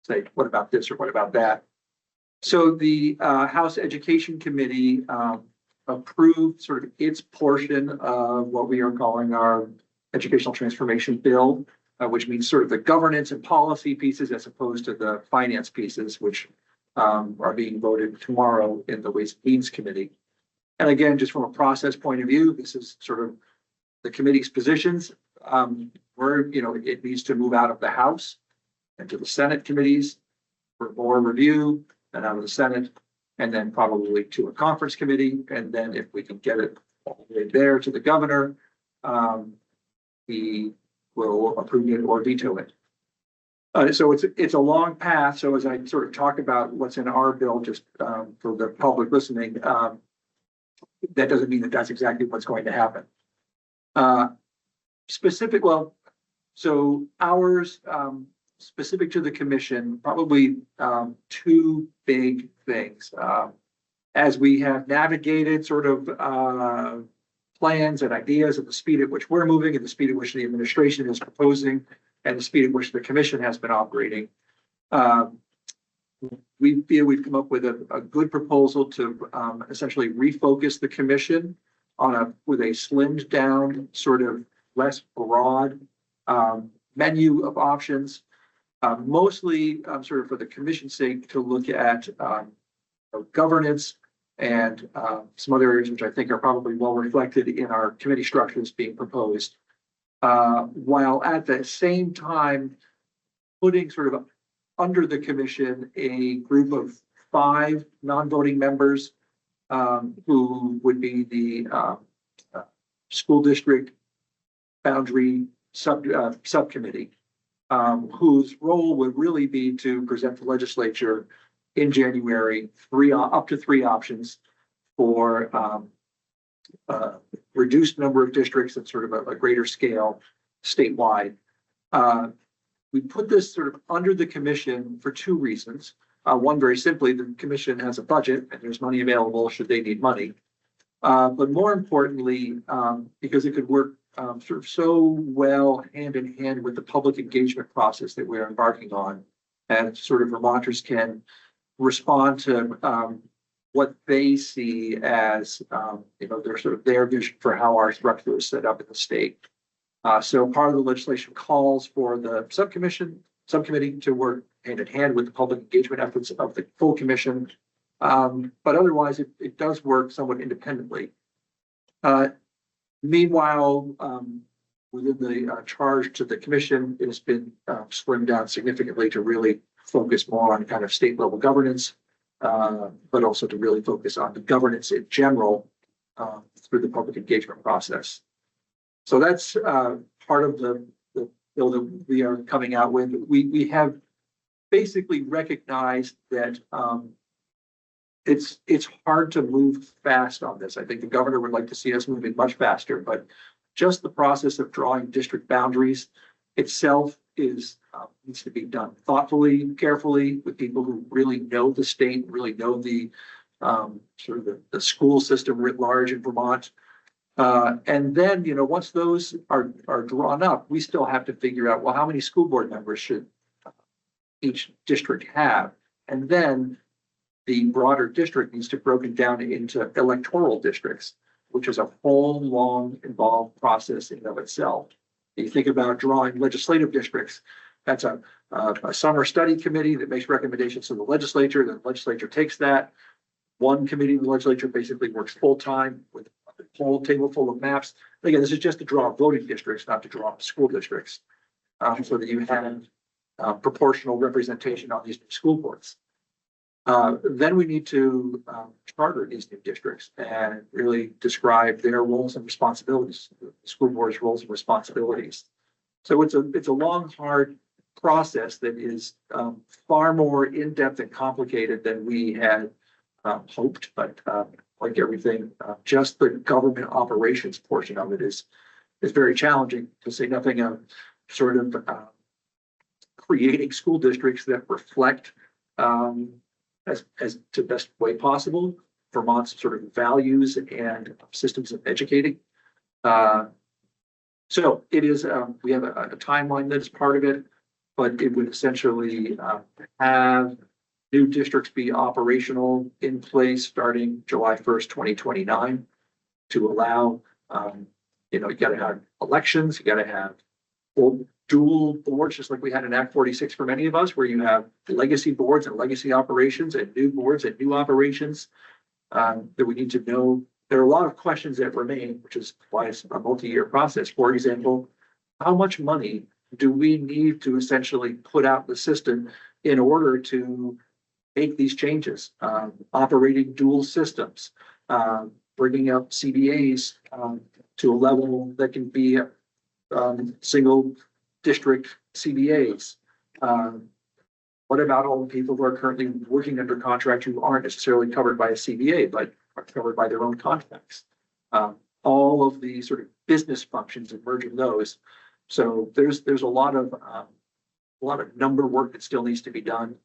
say, what about this or what about that? So the House Education Committee approved sort of its portion of what we are calling our educational transformation bill, which means sort of the governance and policy pieces as opposed to the finance pieces, which are being voted tomorrow in the Ways and Means Committee. And again, just from a process point of view, this is sort of the committee's positions. Where, it needs to move out of the House and to the Senate committees for more review, and out of the Senate, and then probably to a conference committee. And then if we can get it all the way there to the governor, he will approve it or veto it. So it's a long path. So as I sort of talk about what's in our bill, just for the public listening, that doesn't mean that that's exactly what's going to happen. So ours, specific to the commission, probably two big things. As we have navigated sort of plans and ideas at the speed at which we're moving and the speed at which the administration is proposing and the speed at which the commission has been operating, we feel we've come up with a good proposal to essentially refocus the commission on with a slimmed down, sort of less broad menu of options, mostly sort of for the commission's sake to look at governance and some other areas which I think are probably well reflected in our committee structures being proposed, while at the same time putting sort of under the commission a group of 5 non-voting members who would be the school district boundary subcommittee, whose role would really be to present the legislature in January up to 3 options for reduced number of districts and sort of a greater scale statewide. We put this sort of under the commission for 2 reasons. One, very simply, the commission has a budget and there's money available should they need money. But more importantly, because it could work sort of so well hand in hand with the public engagement process that we're embarking on, and sort of Vermonters can respond to what they see as their sort of their vision for how our structure is set up in the state. So part of the legislation calls for the subcommittee to work hand in hand with the public engagement efforts of the full commission. But otherwise, it does work somewhat independently. Meanwhile, within the charge to the commission, it has been slimmed down significantly to really focus more on kind of state level governance, but also to really focus on the governance in general through the public engagement process. So that's part of the bill that we are coming out with. We have basically recognized that it's hard to move fast on this. I think the governor would like to see us moving much faster, but just the process of drawing district boundaries itself needs to be done thoughtfully, carefully, with people who really know the state, really know the sort of the school system writ large in Vermont. And then, once those are drawn up, we still have to figure out, well, how many school board members should each district have? And then the broader district needs to be broken down into electoral districts. which is a whole long involved process in and of itself. You think about drawing legislative districts, that's a summer study committee that makes recommendations to the legislature. The legislature takes that. One committee in the legislature basically works full-time with a whole table full of maps. Again, this is just to draw voting districts, not to draw school districts. So that you have proportional representation on these new school boards. Then we need to charter these new districts and really describe their roles and responsibilities, the school board's roles and responsibilities. So it's a long, hard process that is far more in-depth and complicated than we had hoped, but like everything, just the government operations portion of it is very challenging, to say nothing of sort of creating school districts that reflect as to best way possible Vermont's sort of values and systems of educating. So it is, we have a timeline that is part of it, but it would essentially have new districts be operational in place starting July 1st, 2029, to allow, you gotta have elections, you gotta have dual boards, just like we had in Act 46 for many of us, where you have legacy boards and legacy operations and new boards and new operations that we need to know. There are a lot of questions that remain, which is why it's a multi-year process. For example, how much money do we need to essentially put out the system in order to make these changes? Operating dual systems, bringing up CBAs to a level that can be single district CBAs. What about all the people who are currently working under contract who aren't necessarily covered by a CBA, but are covered by their own contracts? All of the sort of business functions and merging those. So there's a lot of number work that still needs to be done,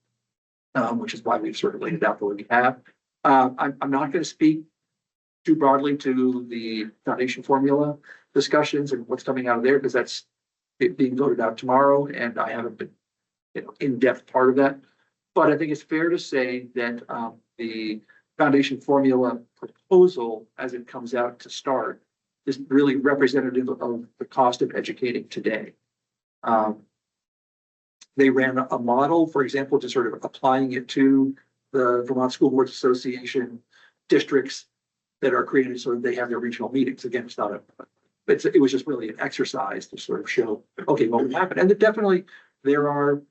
which is why we've sort of laid it out the way we have. I'm not going to speak too broadly to the foundation formula discussions and what's coming out of there, because that's being voted out tomorrow, and I haven't been, in-depth part of that. But I think it's fair to say that the foundation formula proposal, as it comes out to start, is really representative of the cost of educating today. They ran a model, for example, to sort of applying it to the Vermont School Boards Association districts that are created so that they have their regional meetings. Again, it's not it was just really an exercise to sort of show, okay, what would happen. And definitely there are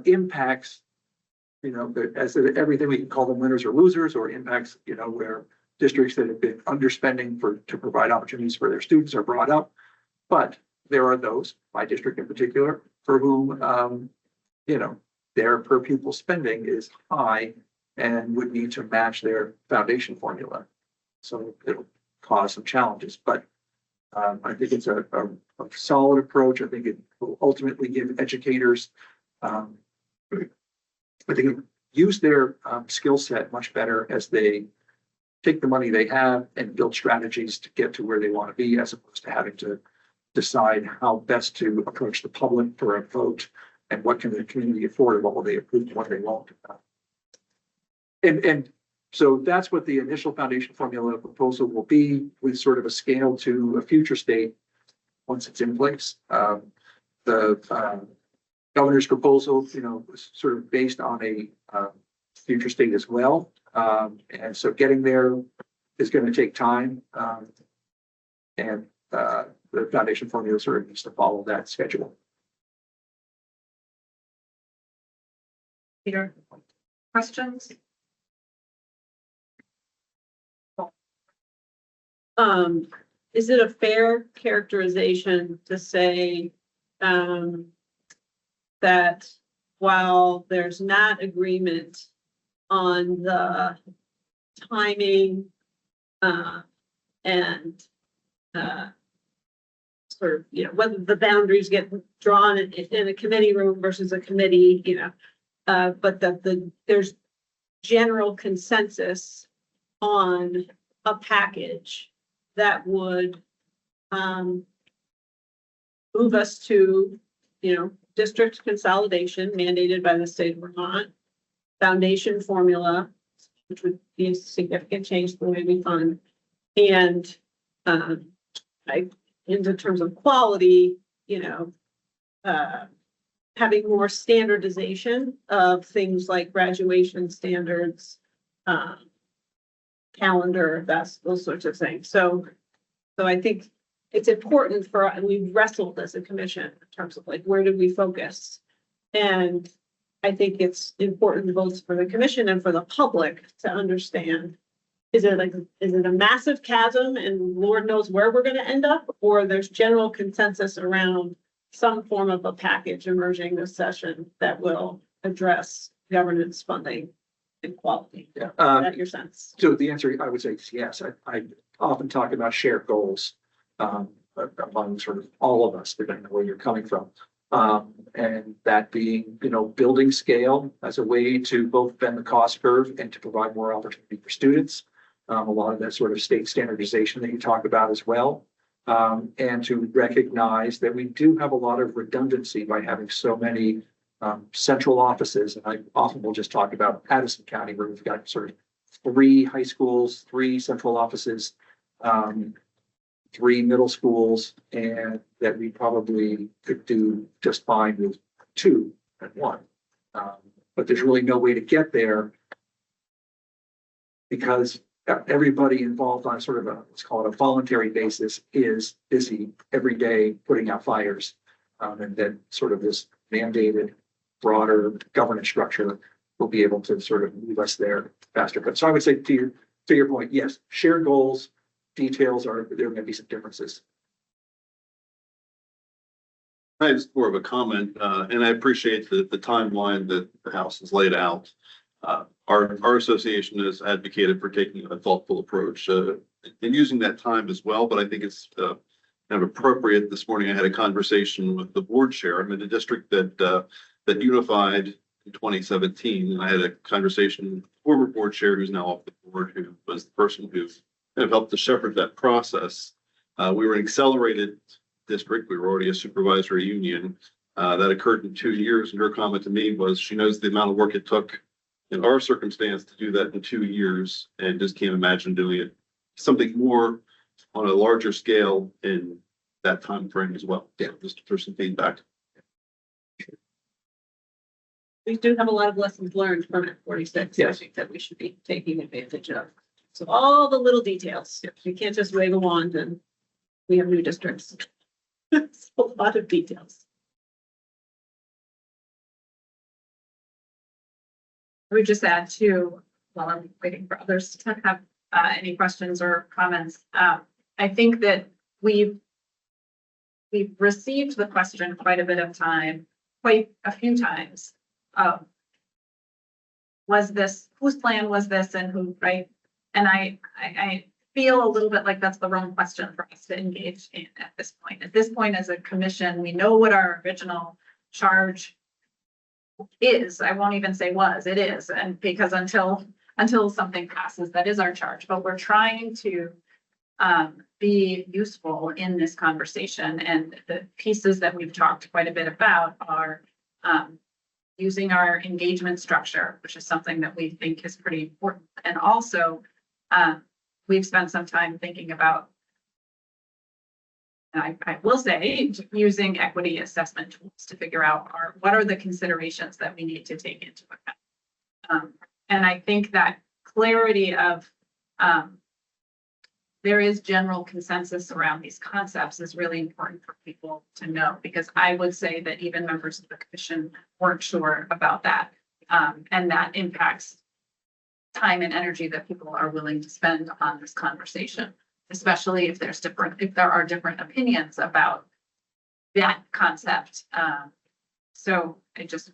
impacts, as everything, we can call them winners or losers, or impacts, where districts that have been underspending to provide opportunities for their students are brought up. But there are those, my district in particular, for whom, their per pupil spending is high and would need to match their foundation formula. So it'll cause some challenges, but I think it's a solid approach. I think it will ultimately give educators, I think, use their skill set much better as they take the money they have and build strategies to get to where they want to be, as opposed to having to decide how best to approach the public for a vote and what can the community afford and what will they approve and what they won't. And so that's what the initial foundation formula proposal will be, with sort of a scale to a future state once it's in place. The governor's proposal, was sort of based on a future state as well. And so getting there is going to take time. And the foundation formula sort of needs to follow that schedule. Peter, questions? Is it a fair characterization to say that while there's not agreement on the timing and sort of, whether the boundaries get drawn in a committee room versus a committee, but that there's general consensus on a package that would move us to, district consolidation mandated by the state of Vermont, foundation formula, which would be a significant change to the way we fund, And, in terms of quality, having more standardization of things like graduation standards, calendar, those sorts of things. So I think it's important and we've wrestled as a commission in terms of like, where do we focus? And I think it's important both for the commission and for the public to understand, is it a massive chasm and Lord knows where we're going to end up, or there's general consensus around some form of a package emerging this session that will address governance, funding, and quality. Yeah. Is that your sense? So the answer, I would say is yes. I often talk about shared goals among sort of all of us, depending on where you're coming from. And that being, building scale as a way to both bend the cost curve and to provide more opportunity for students. A lot of that sort of state standardization that you talk about as well. And to recognize that we do have a lot of redundancy by having so many central offices. And I often will just talk about Addison County, where we've got sort of 3 high schools, 3 central offices, 3 middle schools, and that we probably could do just fine with 2 and 1. But there's really no way to get there because everybody involved on sort of let's call it a voluntary basis is busy every day putting out fires. And then sort of this mandated broader governance structure will be able to sort of move us there faster. But so I would say to your point, yes, shared goals, details there are going to be some differences. I have more of a comment, and I appreciate the timeline that the House has laid out. Our association has advocated for taking a thoughtful approach and using that time as well. But I think it's kind of appropriate. This morning, I had a conversation with the board chair. I'm in a district that unified in 2017, and I had a conversation with the former board chair, who's now off the board, who was the person who kind of helped to shepherd that process. We were an accelerated district. We were already a supervisory union. That occurred in 2 years, and her comment to me was she knows the amount of work it took in our circumstance to do that in 2 years, and just can't imagine doing it something more on a larger scale in that time frame as well. Yeah, just for some feedback. We do have a lot of lessons learned from Act 46. I Yes. think that we should be taking advantage of. So all the little details. You can't just wave a wand and we have new districts. It's a lot of details. I would just add too, while I'm waiting for others to have any questions or comments. I think that we've received the question quite a bit of time, quite a few times. Was this, whose plan was this and who, right? And I feel a little bit like that's the wrong question for us to engage in at this point. At this point, as a commission, we know what our original charge is. I won't even say was, it is. And because until something passes, that is our charge. But we're trying to be useful in this conversation. And the pieces that we've talked quite a bit about are using our engagement structure, which is something that we think is pretty important. And also, we've spent some time thinking about, and I will say, using equity assessment tools to figure out what are the considerations that we need to take into account. And I think that clarity of there is general consensus around these concepts is really important for people to know, because I would say that even members of the commission weren't sure about that. And that impacts time and energy that people are willing to spend on this conversation, especially if there are different opinions about that concept. So I just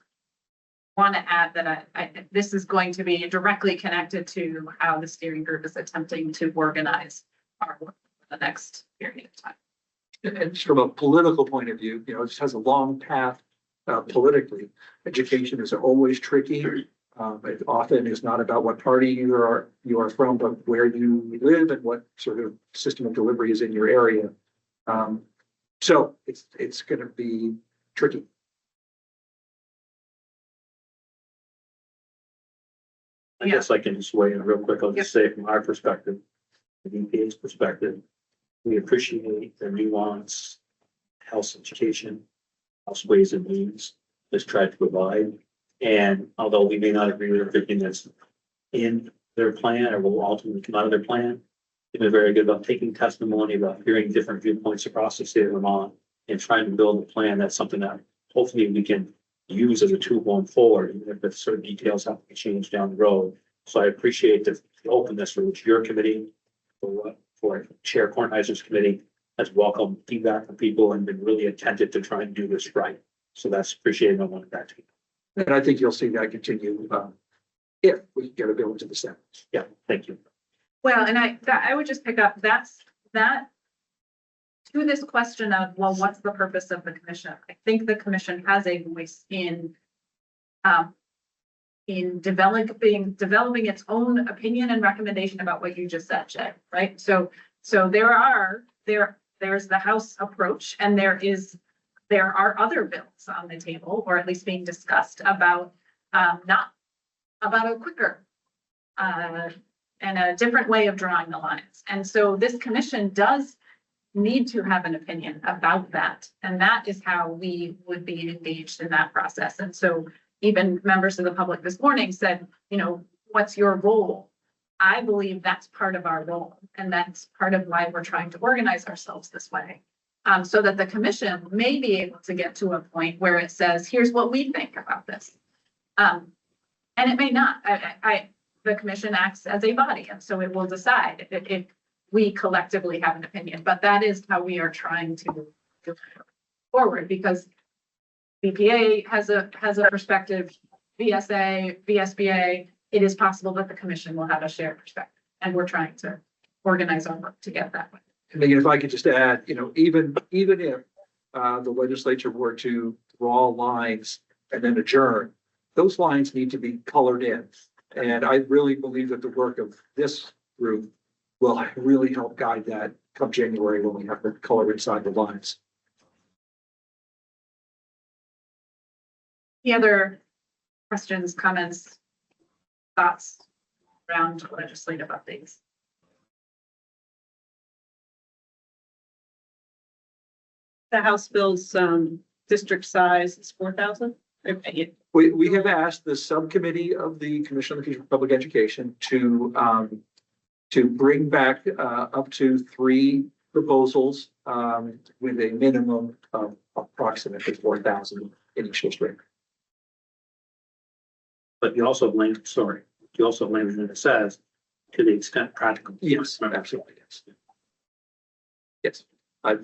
want to add that this is going to be directly connected to how the steering group is attempting to organize our work for the next period of time. And just from a political point of view, it just has a long path politically. Education is always tricky. It often is not about what party you are from, but where you live and what sort of system of delivery is in your area. So it's going to be tricky. I guess I can just weigh in real quick. I'll just say from our perspective, the EPA's perspective. We appreciate the nuance, health education, health ways and means has tried to provide. And although we may not agree with everything that's in their plan or will ultimately come out of their plan, they've been very good about taking testimony, about hearing different viewpoints across the state of Vermont and trying to build a plan that's something that hopefully we can use as a tool going forward, even if certain details have to be changed down the road. So I appreciate the openness for which your committee, for Chair Kornheiser's committee, has welcomed feedback from people and been really attentive to try and do this right. So that's appreciated. I want that to be. And I think you'll see that continue, if we can get a bill into the Senate. Yeah, thank you. Well, and I would just pick up that to this question of, well, what's the purpose of the commission? I think the commission has a voice in developing its own opinion and recommendation about what you just said, Jay, right? So there's the House approach, and there are other bills on the table, or at least being discussed about not about a quicker and a different way of drawing the lines. And so this commission does need to have an opinion about that. And that is how we would be engaged in that process. And so even members of the public this morning said, you know, what's your role? I believe that's part of our role. And that's part of why we're trying to organize ourselves this way. So that the commission may be able to get to a point where it says, here's what we think about this. And it may not. The commission acts as a body, and so it will decide if we collectively have an opinion. But that is how we are trying to go forward, because BPA has a perspective, VSA, VSBA. It is possible that the commission will have a shared perspective, and we're trying to organize our work to get that way. And again, if I could just add, you know, even if the legislature were to draw lines and then adjourn, those lines need to be colored in. And I really believe that the work of this group will really help guide that come January when we have the color inside the lines. Any other questions, comments, thoughts around legislative updates? The House bill's district size is 4,000. We have asked the subcommittee of the Commission on the Future of Public Education to bring back up to 3 proposals with a minimum of approximately 4,000 in each district. But you also language that it says, to the extent practical. Yes, absolutely, yes. Yes, I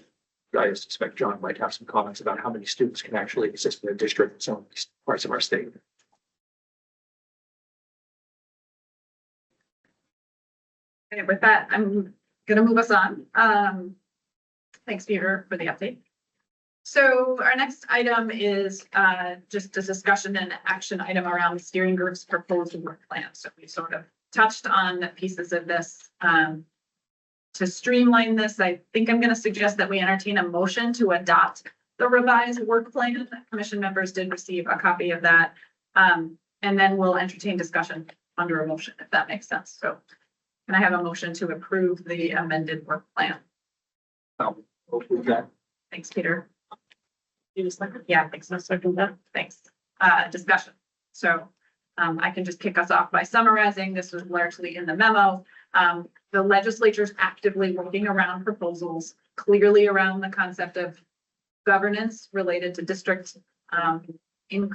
suspect John might have some comments about how many students can actually exist in a district in some of these parts of our state. Okay, with that, I'm going to move us on. Thanks, Peter, for the update. So our next item is just a discussion and action item around the steering group's proposed work plan. So we sort of touched on pieces of this. To streamline this, I think I'm going to suggest that we entertain a motion to adopt the revised work plan. Commission members did receive a copy of that. And then we'll entertain discussion under a motion, if that makes sense. So can I have a motion to approve the amended work plan? Thanks, Peter. You just like, yeah, thanks. No, second that. Thanks. Discussion. So I can just kick us off by summarizing. This was largely in the memo. The legislature is actively working around proposals, clearly around the concept of governance related to districts in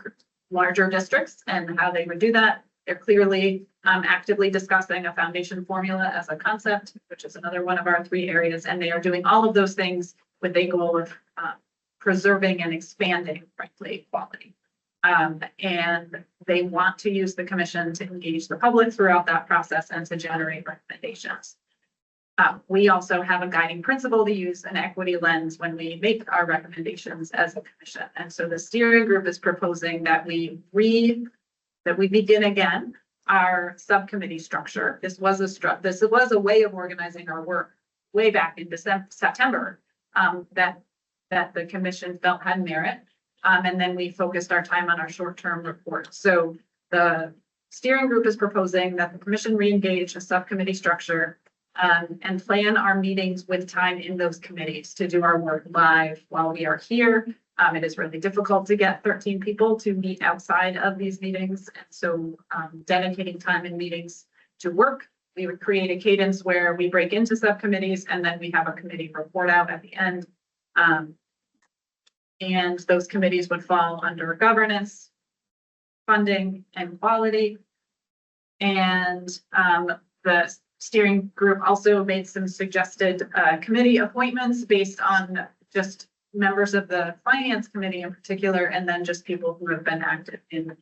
larger districts and how they would do that. They're clearly actively discussing a foundation formula as a concept, which is another one of our 3 areas. And they are doing all of those things with a goal of preserving and expanding, frankly, quality. And they want to use the commission to engage the public throughout that process and to generate recommendations. We also have a guiding principle to use an equity lens when we make our recommendations as a commission. And so the steering group is proposing that we begin again our subcommittee structure. This was a way of organizing our work way back in September that the commission felt had merit. And then we focused our time on our short-term report. So the steering group is proposing that the commission re-engage a subcommittee structure and plan our meetings with time in those committees to do our work live while we are here. It is really difficult to get 13 people to meet outside of these meetings. And so dedicating time in meetings to work, we would create a cadence where we break into subcommittees and then we have a committee report out at the end. And those committees would fall under governance, funding, and quality. And the steering group also made some suggested committee appointments based on just members of the finance committee in particular, and then just people who have been active in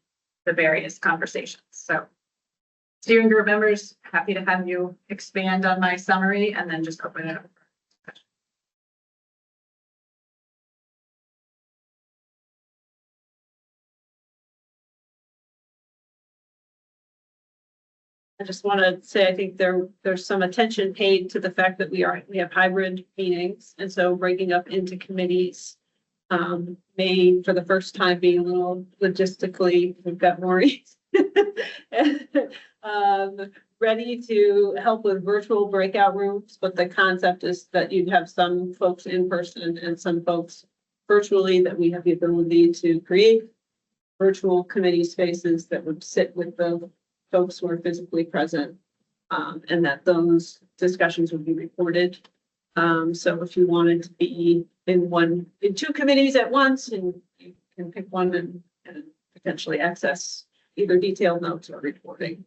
the various conversations. So steering group members, happy to have you expand on my summary and then just open it up. I just want to say, I think there's some attention paid to the fact that we have hybrid meetings. And so breaking up into committees may, for the first time, be a little logistically, we've got Maurice ready to help with virtual breakout rooms. But the concept is that you'd have some folks in person and some folks virtually, that we have the ability to create virtual committee spaces that would sit with the folks who are physically present, and that those discussions would be recorded. So if you wanted to be in two committees at once, and you can pick one and potentially access either detailed notes or reporting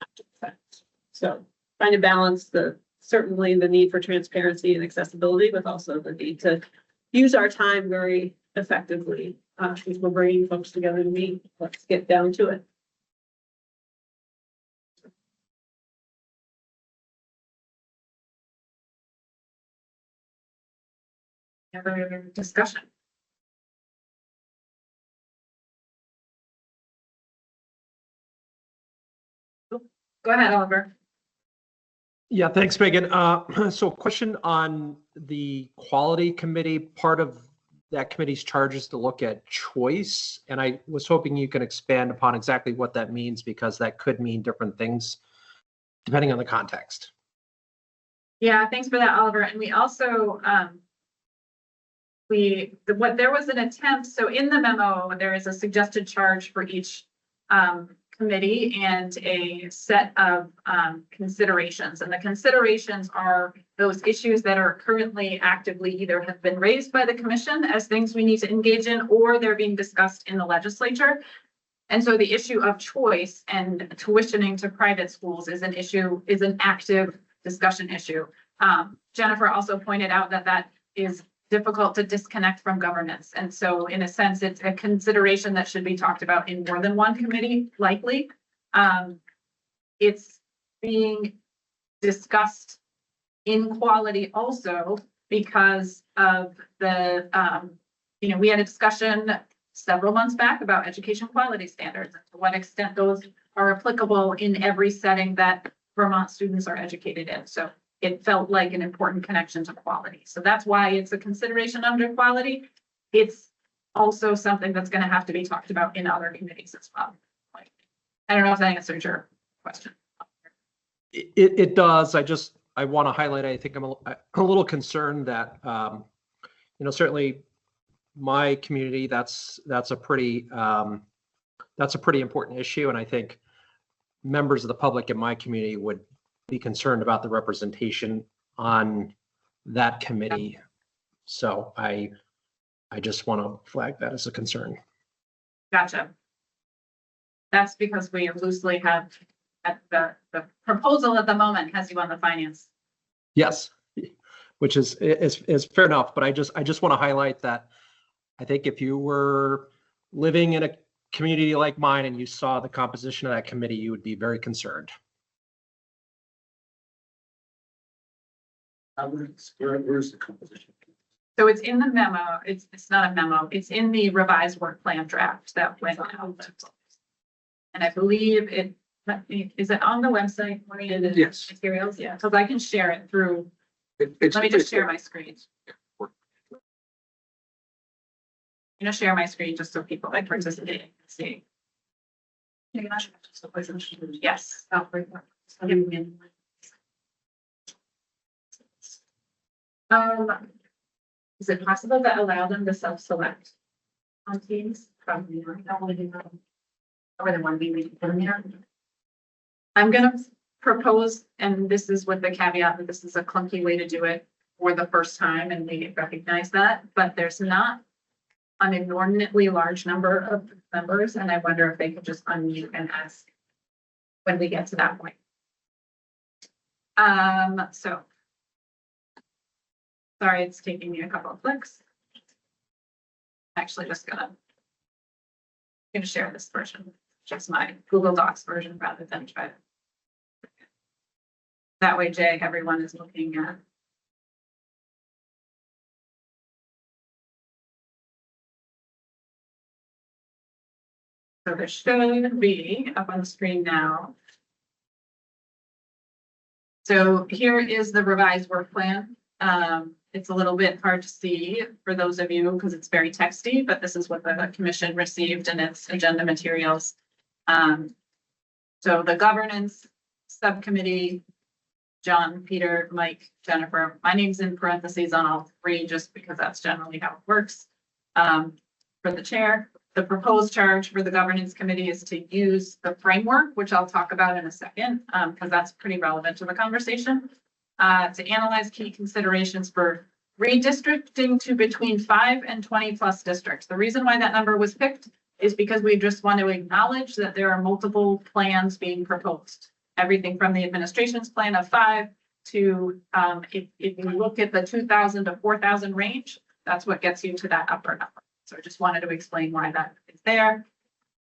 after the fact. So trying to balance certainly the need for transparency and accessibility, but also the need to use our time very effectively, because we're bringing folks together to meet. Let's get down to it. Other discussion? Go ahead, Oliver. Yeah, thanks, Megan. So question on the quality committee. Part of that committee's charge is to look at choice. And I was hoping you can expand upon exactly what that means, because that could mean different things depending on the context. Yeah, thanks for that, Oliver. And we also, there was an attempt, so in the memo, there is a suggested charge for each committee and a set of considerations. And the considerations are those issues that are currently actively either have been raised by the commission as things we need to engage in, or they're being discussed in the legislature. And so the issue of choice and tuitioning to private schools is an active discussion issue. Jennifer also pointed out that is difficult to disconnect from governance. And so in a sense, it's a consideration that should be talked about in more than one committee, likely. It's being discussed in quality also because of the, we had a discussion several months back about education quality standards and to what extent those are applicable in every setting that Vermont students are educated in. So it felt like an important connection to quality. So that's why it's a consideration under quality. It's also something that's going to have to be talked about in other committees as well. I don't know if that answered your question. It does. I want to highlight, I think I'm a little concerned that, certainly my community, that's a pretty important issue. And I think members of the public in my community would be concerned about the representation on that committee. So I just want to flag that as a concern. Gotcha. That's because we loosely have the proposal at the moment has you on the finance. Yes, which is fair enough. But I just want to highlight that I think if you were living in a community like mine and you saw the composition of that committee, you would be very concerned. Where's the composition? So it's in the memo. It's not a memo. It's in the revised work plan draft that went out. And I believe is it on the website? Yes. Materials? Yeah. So I can share it through. Let me just share my screen. Share my screen just so people like participating can see. Yes. Is it possible to allow them to self-select on teams? Probably not. Don't want to do that. Or the one we put them here. I'm gonna propose, and this is with the caveat that this is a clunky way to do it for the first time, and we recognize that, but there's not an inordinately large number of members, and I wonder if they could just unmute and ask when we get to that point. So. Sorry, it's taking me a couple of clicks. Actually, just gonna share this version, just my Google Docs version rather than try to. That way, Jay, everyone is looking at. So there should be up on the screen now. So here is the revised work plan. It's a little bit hard to see for those of you because it's very texty, but this is what the commission received in its agenda materials. So the governance subcommittee, John, Peter, Mike, Jennifer, my name's in parentheses on all three just because that's generally how it works. For the chair, the proposed charge for the governance committee is to use the framework, which I'll talk about in a second, because that's pretty relevant to the conversation. To analyze key considerations for redistricting to between 5 and 20 plus districts. The reason why that number was picked is because we just want to acknowledge that there are multiple plans being proposed. Everything from the administration's plan of 5 to, if you look at the 2,000 to 4,000 range, that's what gets you to that upper number. So I just wanted to explain why that is there.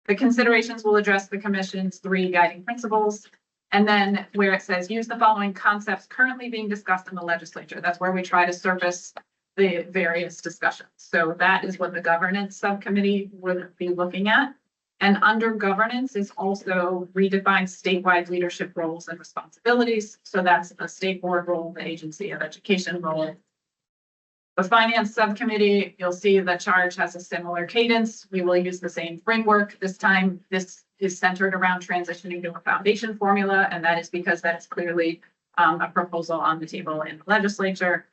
The considerations will address the commission's 3 guiding principles. And then where it says use the following concepts currently being discussed in the legislature, that's where we try to surface the various discussions. So that is what the governance subcommittee would be looking at. And under governance is also redefine statewide leadership roles and responsibilities. So that's a state board role, the agency of education role. The finance subcommittee, you'll see the charge has a similar cadence. We will use the same framework. This time, this is centered around transitioning to a foundation formula, and that is because that's clearly a proposal on the table in the legislature.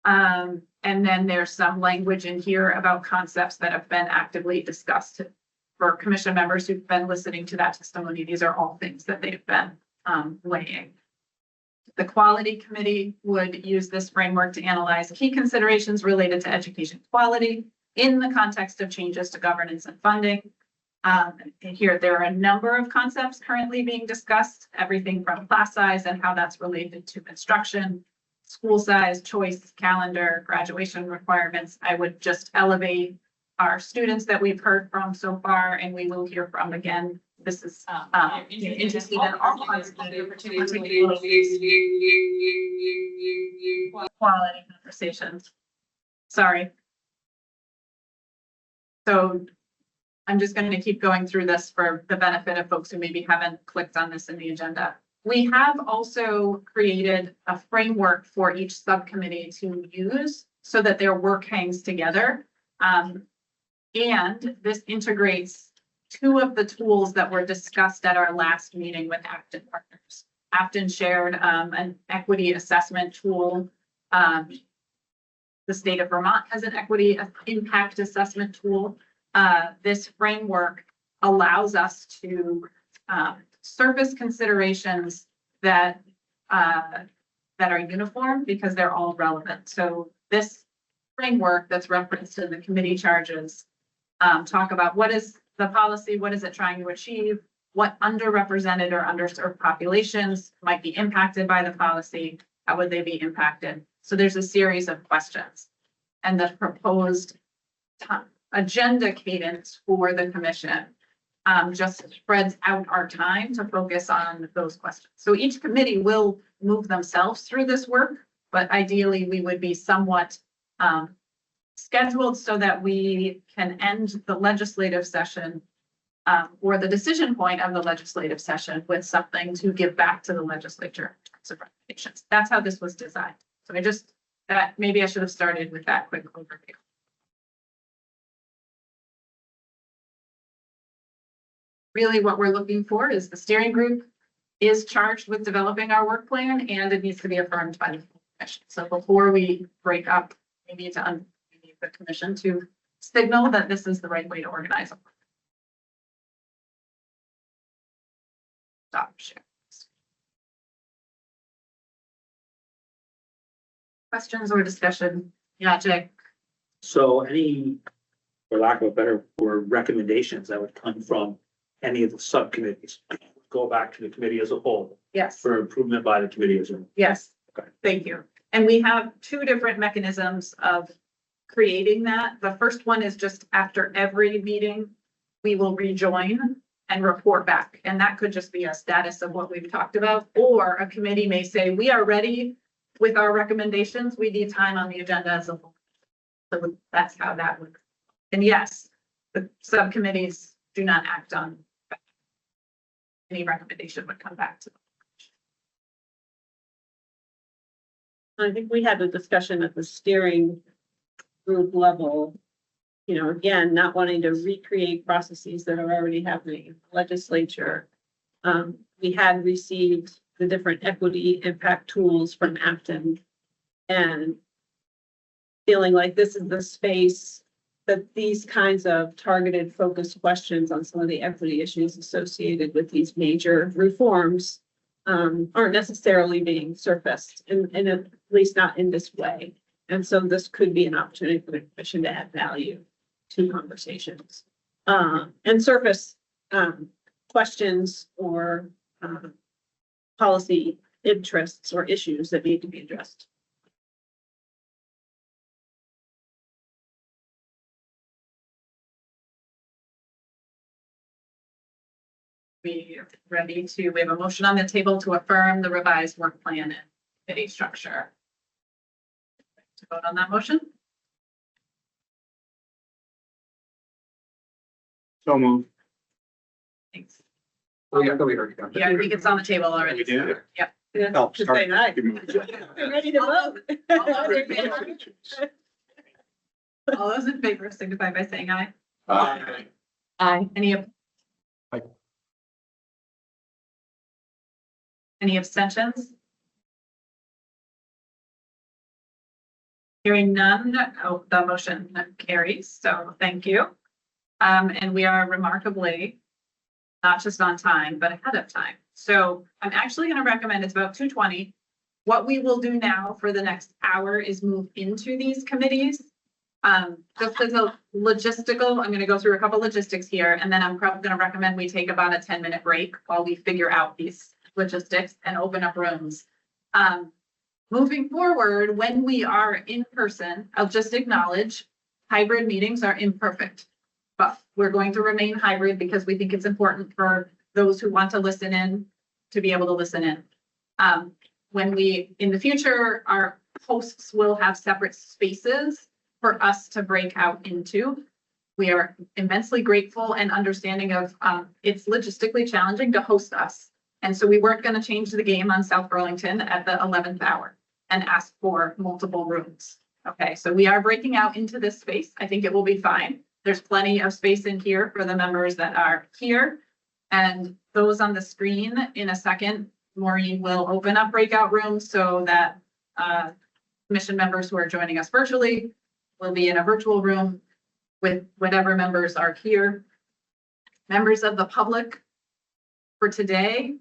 And then there's some language in here about concepts that have been actively discussed for commission members who've been listening to that testimony. These are all things that they've been weighing. The quality committee would use this framework to analyze key considerations related to education quality in the context of changes to governance and funding. Here, there are a number of concepts currently being discussed, everything from class size and how that's related to instruction, school size, choice, calendar, graduation requirements. I would just elevate our students that we've heard from so far, and we will hear from again. This is interested in all kinds of quality conversations. Sorry. So I'm just going to keep going through this for the benefit of folks who maybe haven't clicked on this in the agenda. We have also created a framework for each subcommittee to use so that their work hangs together. And this integrates 2 of the tools that were discussed at our last meeting with Afton Partners. Afton shared an equity assessment tool. The state of Vermont has an equity impact assessment tool. This framework allows us to surface considerations that are uniform because they're all relevant. So this framework that's referenced in the committee charges talk about what is the policy, what is it trying to achieve, what underrepresented or underserved populations might be impacted by the policy, how would they be impacted? So there's a series of questions. And the proposed agenda cadence for the commission just spreads out our time to focus on those questions. So each committee will move themselves through this work, but ideally we would be somewhat scheduled so that we can end the legislative session or the decision point of the legislative session with something to give back to the legislature in terms of recommendations. That's how this was designed. So maybe I should have started with that quick overview. Really what we're looking for is the steering group is charged with developing our work plan, and it needs to be affirmed by the commission. So before we break up, we need the commission to signal that this is the right way to organize. Stop share. Questions or discussion? Yeah, Jay. So any, for lack of a better word, recommendations that would come from any of the subcommittees, go back to the committee as a whole Yes. for improvement by the committee as a whole. Yes. Okay. Thank you. And we have two different mechanisms of creating that. The first one is just after every meeting, we will rejoin and report back. And that could just be a status of what we've talked about, or a committee may say, we are ready with our recommendations. We need time on the agenda as a whole. So that's how that would. And yes, the subcommittees do not act on any recommendation would come back to them. I think we had a discussion at the steering group level. You know, again, not wanting to recreate processes that are already happening in the legislature. We had received the different equity impact tools from Acton, and feeling like this is the space that these kinds of targeted focused questions on some of the equity issues associated with these major reforms aren't necessarily being surfaced, and at least not in this way. And so this could be an opportunity for the commission to add value to conversations and surface questions or policy interests or issues that need to be addressed. We have a motion on the table to affirm the revised work plan and committee structure. To vote on that motion? So moved. Thanks. Oh, yeah, we already got that. Yeah, I think it's on the table already. We did. Yep. Oh, Just sorry. saying aye. We're ready to vote. All those in favor signify by saying aye. Aye. Aye. Any abstentions? Hearing none, the motion carries, so thank you. And we are remarkably not just on time, but ahead of time. So I'm actually going to recommend, it's about 2:20. What we will do now for the next hour is move into these committees. Just as a logistical, I'm going to go through a couple logistics here, and then I'm probably going to recommend we take about a 10-minute break while we figure out these logistics and open up rooms. Moving forward, when we are in person, I'll just acknowledge hybrid meetings are imperfect, but we're going to remain hybrid because we think it's important for those who want to listen in to be able to listen in. When we, in the future, our hosts will have separate spaces for us to break out into. We are immensely grateful and understanding of it's logistically challenging to host us. And so we weren't going to change the game on South Burlington at the 11th hour and ask for multiple rooms. Okay, so we are breaking out into this space. I think it will be fine. There's plenty of space in here for the members that are here. And those on the screen in a second, Maureen will open up breakout rooms so that commission members who are joining us virtually will be in a virtual room with whatever members are here. Members of the public for today,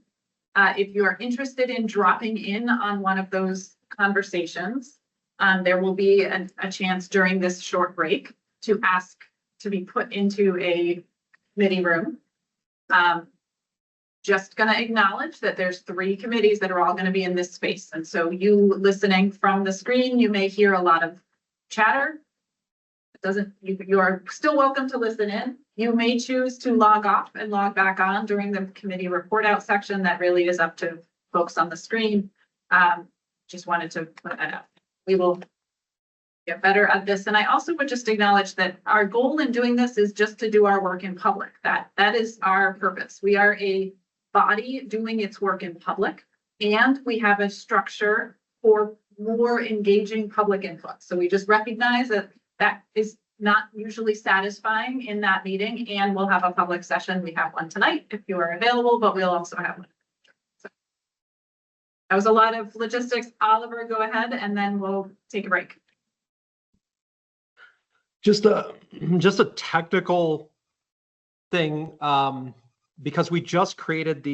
if you are interested in dropping in on one of those conversations, there will be a chance during this short break to ask to be put into a committee room. Just going to acknowledge that there's 3 committees that are all going to be in this space. And so you listening from the screen, you may hear a lot of chatter. You are still welcome to listen in. You may choose to log off and log back on during the committee report out section. That really is up to folks on the screen. Just wanted to put that out. We will get better at this. And I also would just acknowledge that our goal in doing this is just to do our work in public. That is our purpose. We are a body doing its work in public, and we have a structure for more engaging public input. So we just recognize that that is not usually satisfying in that meeting, and we'll have a public session. We have one tonight if you are available, but we'll also have one. So, That was a lot of logistics. Oliver, go ahead, and then we'll take a break. Just a technical thing, because we just created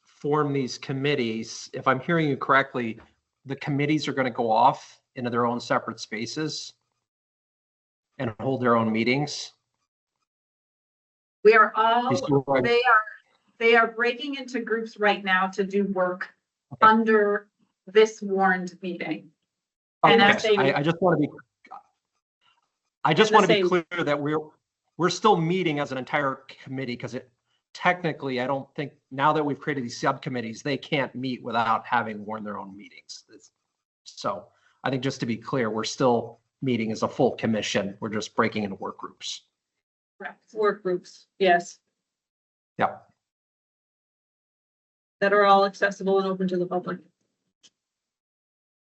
formed these committees. If I'm hearing you correctly, the committees are going to go off into their own separate spaces and hold their own meetings. We are all, These two are- they are breaking into groups right now to do work under this warned meeting. And as Okay, they, I just want to be, clear that we're still meeting as an entire committee, because technically, I don't think, now that we've created these subcommittees, they can't meet without having warned their own meetings. So I think just to be clear, we're still meeting as a full commission. We're just breaking into work groups. Work groups, yes, Yep. that are all accessible and open to the public.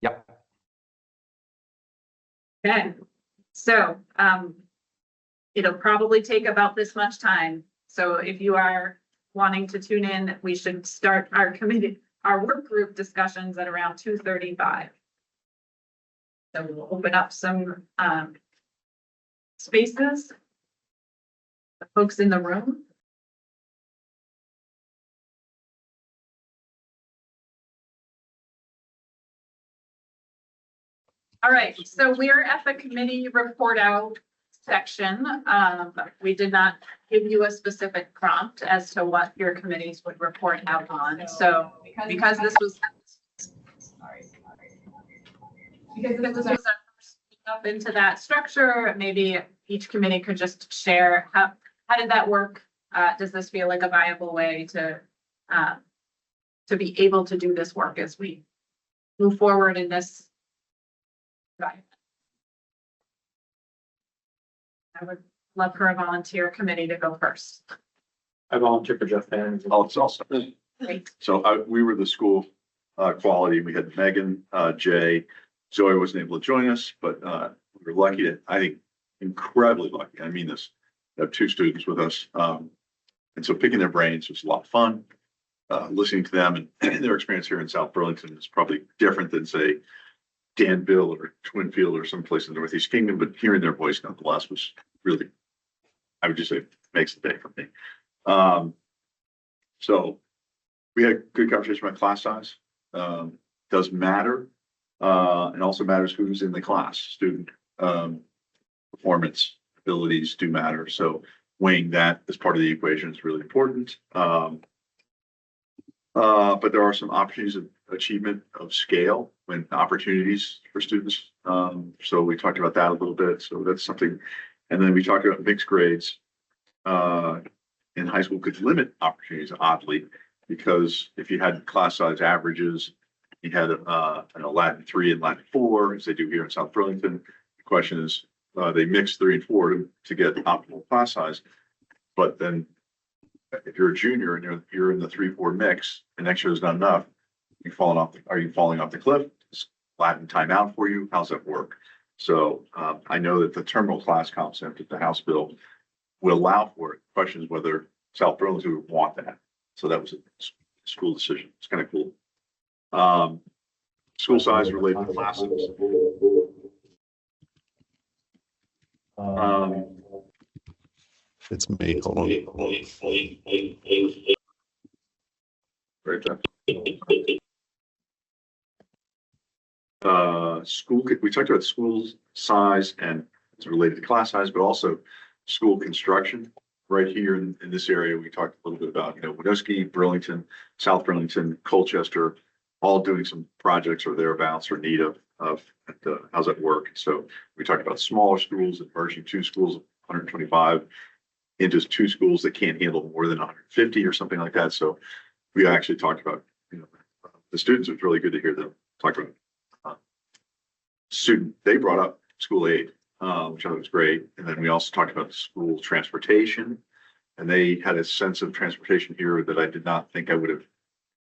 Yep. okay, so, it'll probably take about this much time. So if you are wanting to tune in, we should start our work group discussions at around 2:35. So we'll open up some, spaces. The folks in the room. All right, so we're at the committee report out section. We did not give you a specific prompt as to what your committees would report out on. So because this was up into that structure, maybe each committee could just share how did that work? Does this feel like a viable way to be able to do this work as we move forward in this? Right. I would love for a volunteer committee to go first. I volunteer for Jeff Van. Oh, it's also. Great. So we were the school quality. We had Megan, Jay, Zoe wasn't able to join us, but we were lucky to, I think, incredibly lucky. I mean this, to have two students with us. And so picking their brains was a lot of fun. Listening to them and their experience here in South Burlington is probably different than, say, Danville or Twinfield or someplace in the Northeast Kingdom, but hearing their voice nonetheless was really, I would just say, makes the day for me. So we had a good conversation about class size. Does matter. And also matters who's in the class. Student performance abilities do matter. So weighing that as part of the equation is really important. But there are some opportunities of achievement of scale when opportunities for students. So we talked about that a little bit. So that's something. And then we talked about mixed grades in high school could limit opportunities, oddly, because if you had class size averages, you had a Latin 3 and Latin 4, as they do here in South Burlington. The question is, they mix 3 and 4 to get optimal class size. But then if you're a junior and you're in the 3-4 mix and next year is not enough, are you falling off the cliff? Is Latin timeout for you? How's that work? So I know that the terminal class concept of the House bill will allow for it. The question is whether South Burlington would want that. So that was a school decision. It's kind of cool. School size related to classes. It's me. Hold on. Great job. We talked about school size and it's related to class size, but also school construction. Right here in this area, we talked a little bit about, Winooski, Burlington, South Burlington, Colchester, all doing some projects or thereabouts or need of how's that work? So we talked about smaller schools and merging 2 schools of 125 into 2 schools that can't handle more than 150 or something like that. So we actually talked about, the students. It was really good to hear them talk about they brought up school aid, which I thought was great. And then we also talked about school transportation, and they had a sense of transportation here that I did not think I would have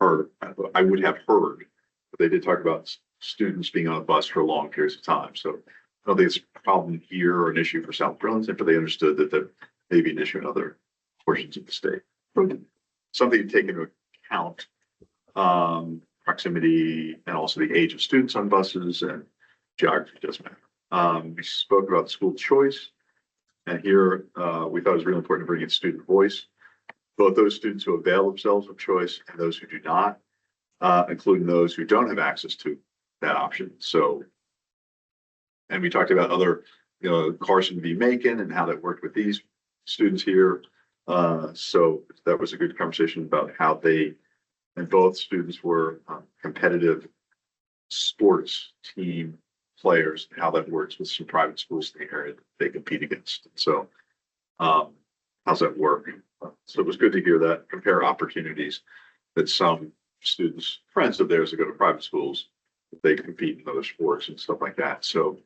heard. I would have heard, but they did talk about students being on a bus for long periods of time. So I don't think it's a problem here or an issue for South Burlington, but they understood that there may be an issue in other portions of the state. Something to take into account. proximity and also the age of students on buses and geography does matter. We spoke about school choice. And here, we thought it was really important to bring in student voice. Both those students who avail themselves of choice and those who do not, including those who don't have access to that option. So, and we talked about other, Carson v. Macon and how that worked with these students here. So that was a good conversation about how and both students were competitive sports team players, how that works with some private schools in the area that they compete against. So, how's that work? So it was good to hear that, compare opportunities that some students, friends of theirs that go to private schools, they compete in other sports and stuff like that. So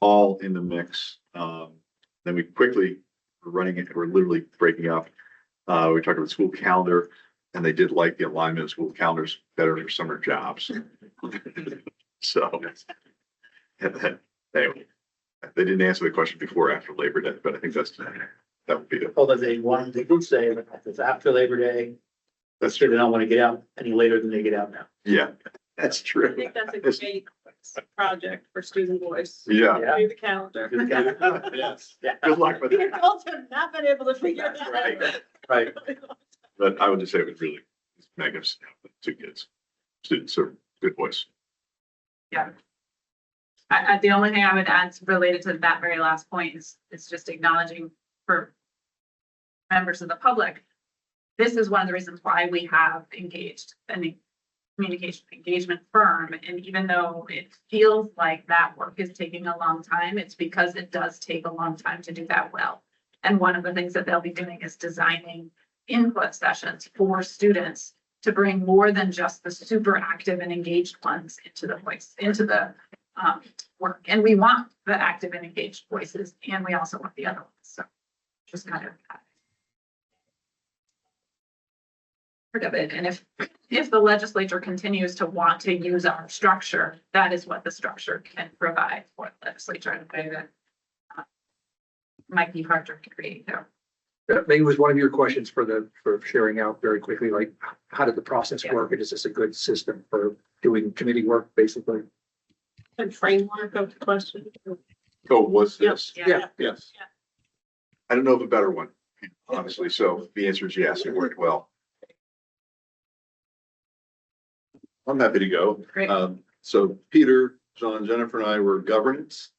all in the mix. Then we quickly we're literally breaking up. We talked about school calendar, and they did like the alignment of school calendars better for summer jobs. So anyway, they didn't answer the question before or after Labor Day, but I think that would be it. Although they did say that if it's after Labor Day, That's they true. don't want to get out any later than they get out now. Yeah, that's I true. think that's a great project for student voice. Yeah. Do the calendar. Yes. Yeah. Good luck with The it. adults have not been able to figure that Right. out. Right. But I would just say it was really magnificent. Two kids, students are good voice. Yeah. The only thing I would add related to that very last point is just acknowledging for members of the public, this is one of the reasons why we have engaged a communication engagement firm. And even though it feels like that work is taking a long time, it's because it does take a long time to do that well. And one of the things that they'll be doing is designing input sessions for students to bring more than just the super active and engaged ones into the work. And we want the active and engaged voices, and we also want the other ones. So just kind of part of it. And if the legislature continues to want to use our structure, that is what the structure can provide for the legislature in a way that might be harder to create there. That maybe was one of your questions for sharing out very quickly, like how did the process work? And is this a good system for doing committee work, basically? And framework of the question. Oh, was this? Yeah. Yes. I don't know of a better one, honestly. So the answer is yes, it worked well. I'm happy to go. Great. So Peter, John, Jennifer, and I were governance,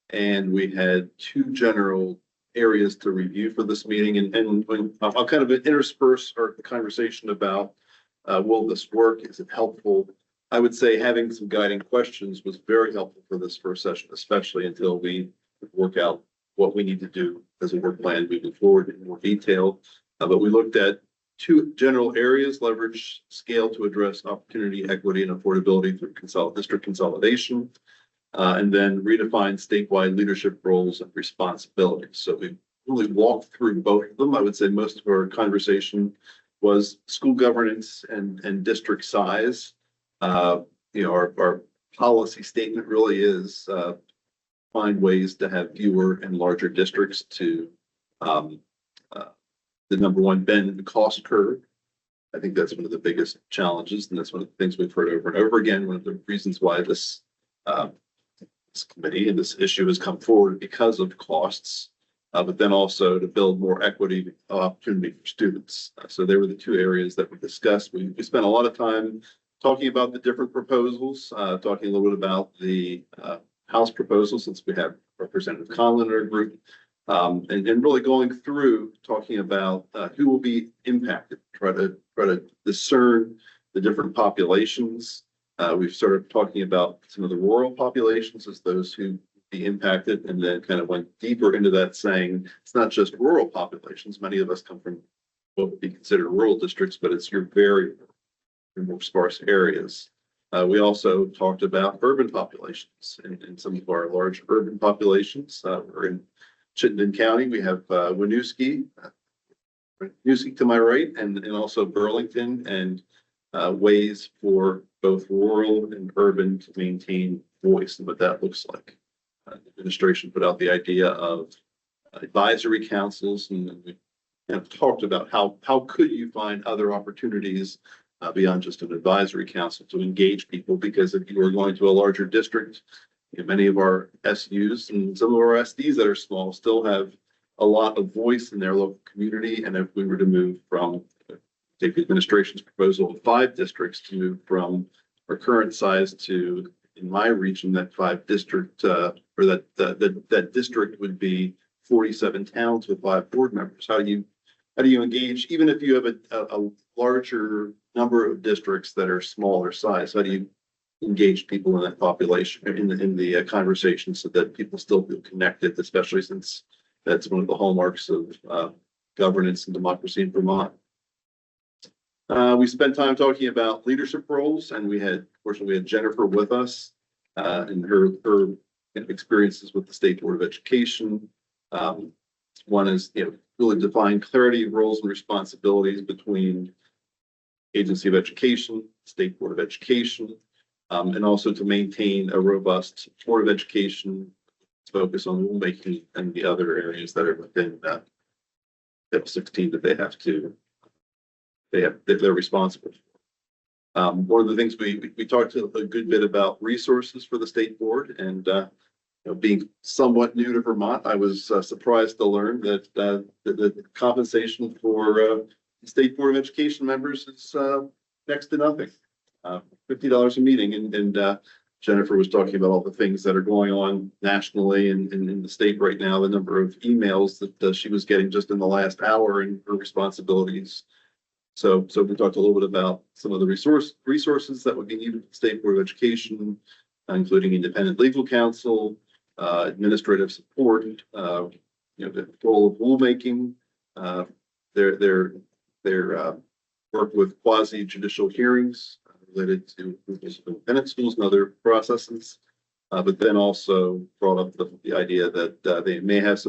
and we had two general areas to review for this meeting. And when I'll kind of intersperse our conversation about will this work? Is it helpful? I would say having some guiding questions was very helpful for this first session, especially until we work out what we need to do as a work plan moving forward in more detail. But we looked at two general areas: leverage scale to address opportunity, equity, and affordability through district consolidation, and then redefine statewide leadership roles and responsibilities. So we really walked through both of them. I would say most of our conversation was school governance and district size. Our policy statement really is find ways to have fewer and larger districts to the number one, bend the cost curve. I think that's one of the biggest challenges, and that's one of the things we've heard over and over again. One of the reasons why this committee and this issue has come forward because of costs, but then also to build more equity opportunity for students. So they were the two areas that we discussed. We spent a lot of time talking about the different proposals, talking a little bit about the House proposal, since we have Representative Conlon in our group, and really going through talking about who will be impacted, try to discern the different populations. We've started talking about some of the rural populations as those who be impacted, and then kind of went deeper into that, saying it's not just rural populations. Many of us come from what would be considered rural districts, but it's your very more sparse areas. We also talked about urban populations, and some of our large urban populations. We're in Chittenden County. We have Winooski to my right, and also Burlington, and ways for both rural and urban to maintain voice and what that looks like. The administration put out the idea of advisory councils, and we have talked about how could you find other opportunities beyond just an advisory council to engage people, because if you are going to a larger district, many of our SUs and some of our SDs that are small still have a lot of voice in their local community. And if we were to move from, take the administration's proposal of 5 districts to move from our current size to, in my region, that 5 district, or that district would be 47 towns with 5 board members. How do you engage, even if you have a larger number of districts that are smaller size? How do you engage people in that population, in the conversation, so that people still feel connected, especially since that's one of the hallmarks of governance and democracy in Vermont? We spent time talking about leadership roles, and fortunately, we had Jennifer with us and her experiences with the State Board of Education. One is, really define clarity of roles and responsibilities between Agency of Education, State Board of Education, and also to maintain a robust Board of Education focus on rulemaking and the other areas that are within Title 16 that they're responsible for. One of the things we talked a good bit about resources for the state board, and being somewhat new to Vermont, I was surprised to learn that the compensation for State Board of Education members is next to nothing, $50 a meeting. And Jennifer was talking about all the things that are going on nationally and in the state right now, the number of emails that she was getting just in the last hour and her responsibilities. So we talked a little bit about some of the resources that would be needed for the State Board of Education, including independent legal counsel, administrative support, the role of rulemaking, their work with quasi judicial hearings related to independent schools and other processes. But then also brought up the idea that they may have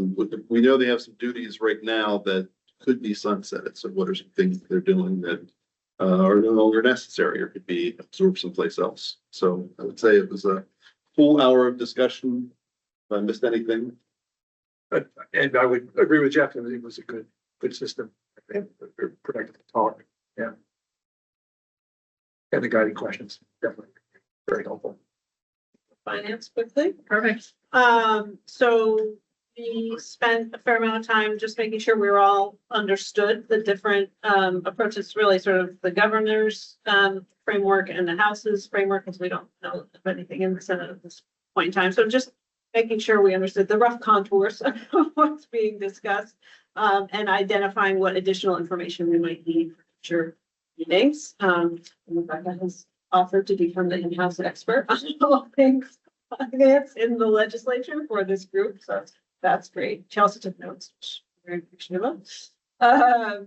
we know they have some duties right now that could be sunsetted. So what are some things that they're doing that are no longer necessary or could be absorbed someplace else? So I would say it was a full hour of discussion. If I missed anything. And I would agree with Jeff. It was a good system and productive talk. Yeah. And the guiding questions, definitely very helpful. Finance quickly. Perfect. So we spent a fair amount of time just making sure we were all understood the different approaches, really sort of the governor's framework and the House's framework, because we don't know of anything in the Senate at this point in time. So just making sure we understood the rough contours of what's being discussed, and identifying what additional information we might need for future meetings. Rebecca has offered to become the in-house expert on all things finance in the legislature for this group, so that's great. She also took notes, which I'm very appreciative of.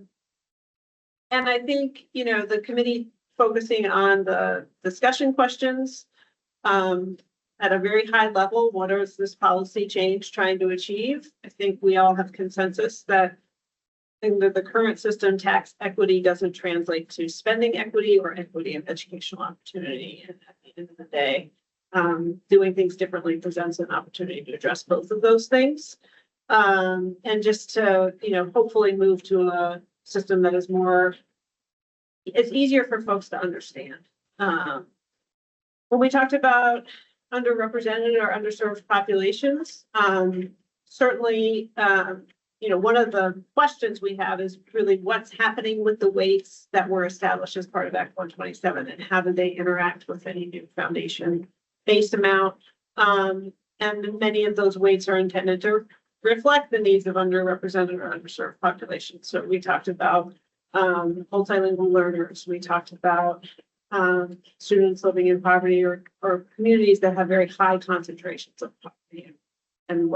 And I think, the committee focusing on the discussion questions, at a very high level, what is this policy change trying to achieve? I think we all have consensus that the current system, tax equity, doesn't translate to spending equity or equity of educational opportunity. And at the end of the day, doing things differently presents an opportunity to address both of those things. And just to, hopefully move to a system that is it's easier for folks to understand. When we talked about underrepresented or underserved populations, certainly, one of the questions we have is really what's happening with the weights that were established as part of Act 127, and how do they interact with any new foundation-based amount? And many of those weights are intended to reflect the needs of underrepresented or underserved populations. So we talked about multilingual learners. We talked about students living in poverty or communities that have very high concentrations of poverty, and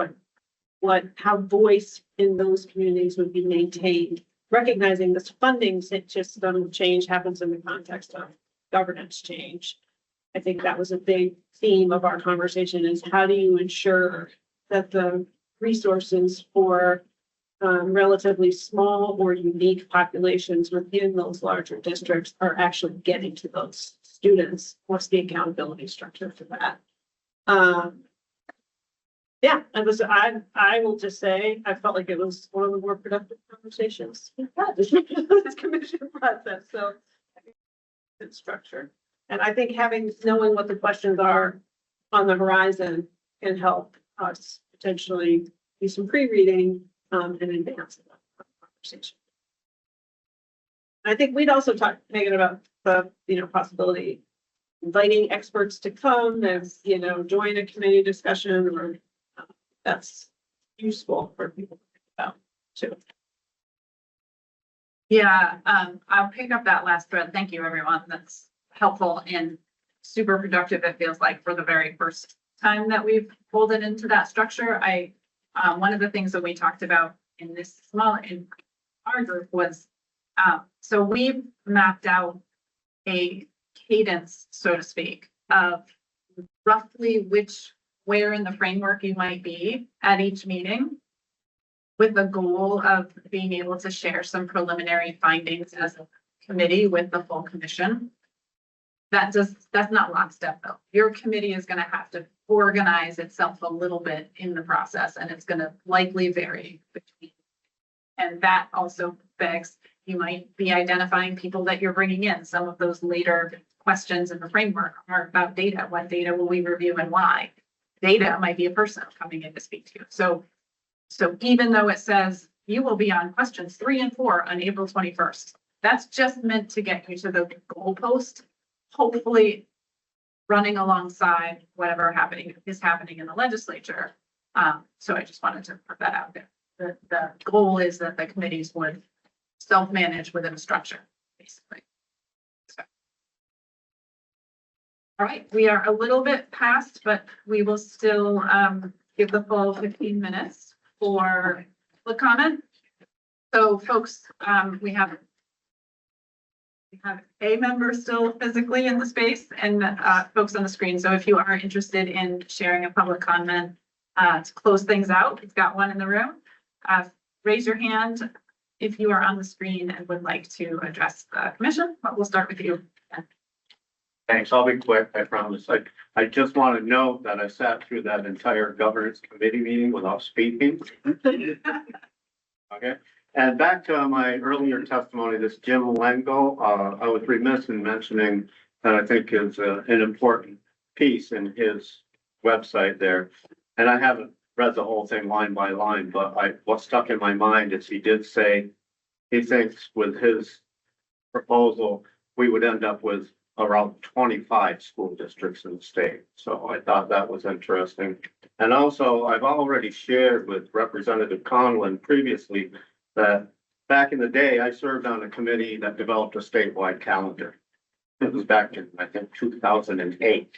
how voice in those communities would be maintained, recognizing this funding system change happens in the context of governance change. I think that was a big theme of our conversation, is how do you ensure that the resources for relatively small or unique populations within those larger districts are actually getting to those students? What's the accountability structure for that? I will just say, I felt like it was one of the more productive conversations we've had this commission process. So structure. And I think knowing what the questions are on the horizon can help us potentially do some pre-reading in advance of that conversation. I think we'd also talk, Megan, about the, possibility inviting experts to come as, join a committee discussion, or that's useful for people to think about too. Yeah, I'll pick up that last thread. Thank you, everyone. That's helpful and super productive. It feels like for the very first time that we've pulled it into that structure. One of the things that we talked about in our group was, so we've mapped out a cadence, so to speak, of roughly where in the framework you might be at each meeting, with the goal of being able to share some preliminary findings as a committee with the full commission. That's not lockstep though. Your committee is going to have to organize itself a little bit in the process, and it's going to likely vary between. And that also begs, you might be identifying people that you're bringing in. Some of those later questions in the framework are about data. What data will we review and why? Data might be a person coming in to speak to you. So even though it says you will be on questions 3 and 4 on April 21st, that's just meant to get you to the goalpost, hopefully running alongside whatever is happening in the legislature. So I just wanted to put that out there. The goal is that the committees would self-manage within a structure, basically. So. All right, we are a little bit past, but we will still give the full 15 minutes for the comment. So folks, we have a member still physically in the space, and folks on the screen. So if you are interested in sharing a public comment to close things out, we've got one in the room. Raise your hand if you are on the screen and would like to address the commission, but we'll start with you. Thanks. I'll be quick. I promise. I just want to note that I sat through that entire governance committee meeting without speaking. Okay. And back to my earlier testimony, this Jim Lengo, I was remiss in mentioning that I think is an important piece in his website there. And I haven't read the whole thing line by line, but what stuck in my mind is he did say he thinks with his proposal, we would end up with around 25 school districts in the state. So I thought that was interesting. And also, I've already shared with Representative Conlon previously that back in the day, I served on a committee that developed a statewide calendar. It was back in, I think, 2008.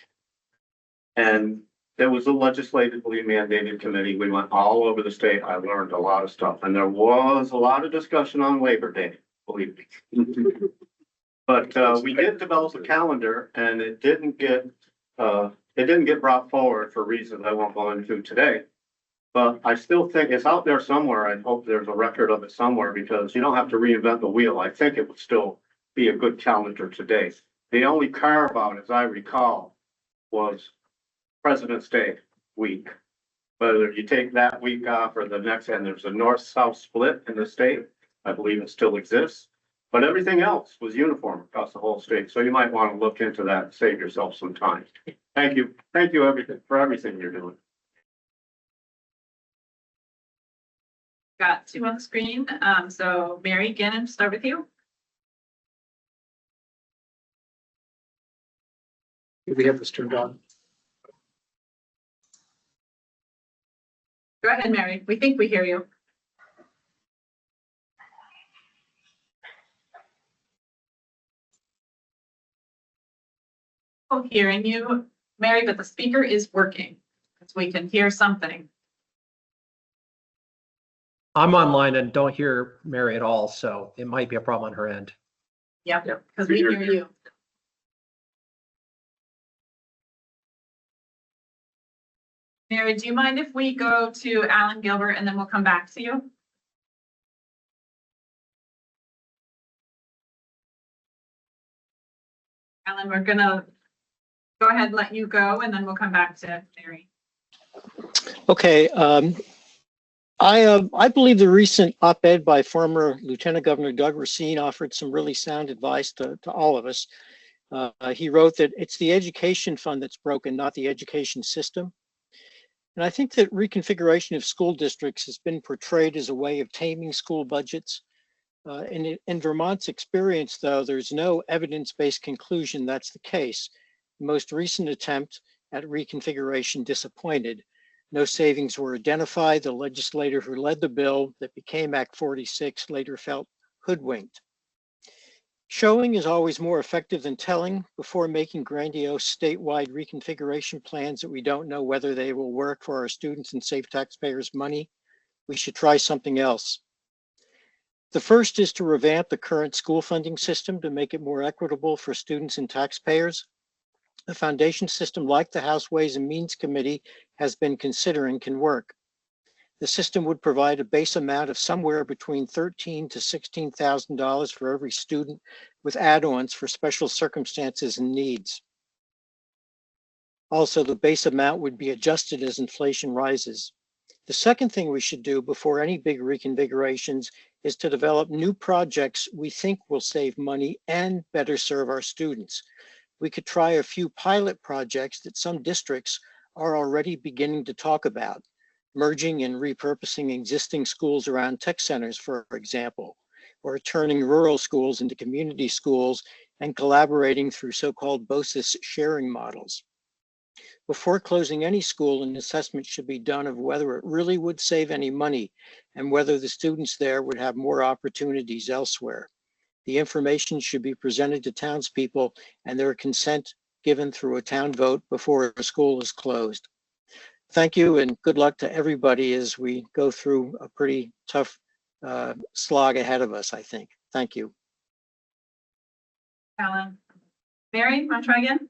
And it was a legislatively mandated committee. We went all over the state. I learned a lot of stuff. And there was a lot of discussion on Labor Day, believe me. But we did develop a calendar, and it didn't get brought forward for reasons I won't go into today. But I still think it's out there somewhere. I hope there's a record of it somewhere, because you don't have to reinvent the wheel. I think it would still be a good calendar today. The only carve out, as I recall, was President's Day week. Whether you take that week off or the next, and there's a north-south split in the state, I believe it still exists. But everything else was uniform across the whole state. So you might want to look into that and save yourself some time. Thank you. Thank you for everything you're doing. Got 2 on the screen. So Mary, again, start with you. We have this turned on. Go ahead, Mary. We think we hear you. Oh, hearing you, Mary, but the speaker is working, so we can hear something. I'm online and don't hear Mary at all, so it might be a problem on her end. Yep, because we hear you. Mary, do you mind if we go to Alan Gilbert and then we'll come back to you? Alan, we're gonna go ahead and let you go, and then we'll come back to Mary. Okay. I believe the recent op-ed by former Lieutenant Governor Doug Racine offered some really sound advice to all of us. He wrote that it's the education fund that's broken, not the education system. And I think that reconfiguration of school districts has been portrayed as a way of taming school budgets. In Vermont's experience, though, there's no evidence-based conclusion that's the case. The most recent attempt at reconfiguration disappointed. No savings were identified. The legislator who led the bill that became Act 46 later felt hoodwinked. Showing is always more effective than telling. Before making grandiose statewide reconfiguration plans that we don't know whether they will work for our students and save taxpayers money, we should try something else. The first is to revamp the current school funding system to make it more equitable for students and taxpayers. A foundation system like the House Ways and Means Committee has been considering can work. The system would provide a base amount of somewhere between $13,000 to $16,000 for every student, with add-ons for special circumstances and needs. Also, the base amount would be adjusted as inflation rises. The second thing we should do before any big reconfigurations is to develop new projects we think will save money and better serve our students. We could try a few pilot projects that some districts are already beginning to talk about. Merging and repurposing existing schools around tech centers, for example, or turning rural schools into community schools and collaborating through so-called BOCES sharing models. Before closing any school, an assessment should be done of whether it really would save any money and whether the students there would have more opportunities elsewhere. The information should be presented to townspeople and their consent given through a town vote before a school is closed. Thank you and good luck to everybody as we go through a pretty tough slog ahead of us, I think. Thank you. Alan. Mary, want to try again?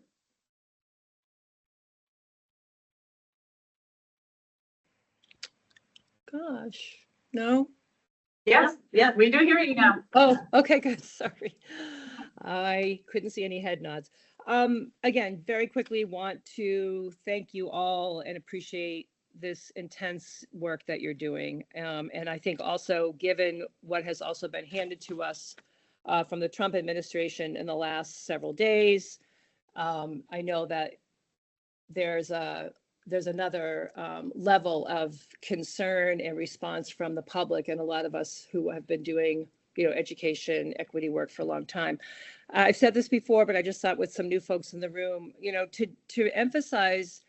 Gosh, no. Yes, yes, we do hear you now. Oh, okay, good. Sorry. I couldn't see any head nods. Again, very quickly want to thank you all and appreciate this intense work that you're doing. And I think also given what has also been handed to us from the Trump administration in the last several days, I know that there's another level of concern and response from the public and a lot of us who have been doing, education equity work for a long time. I've said this before, but I just thought with some new folks in the room, to emphasize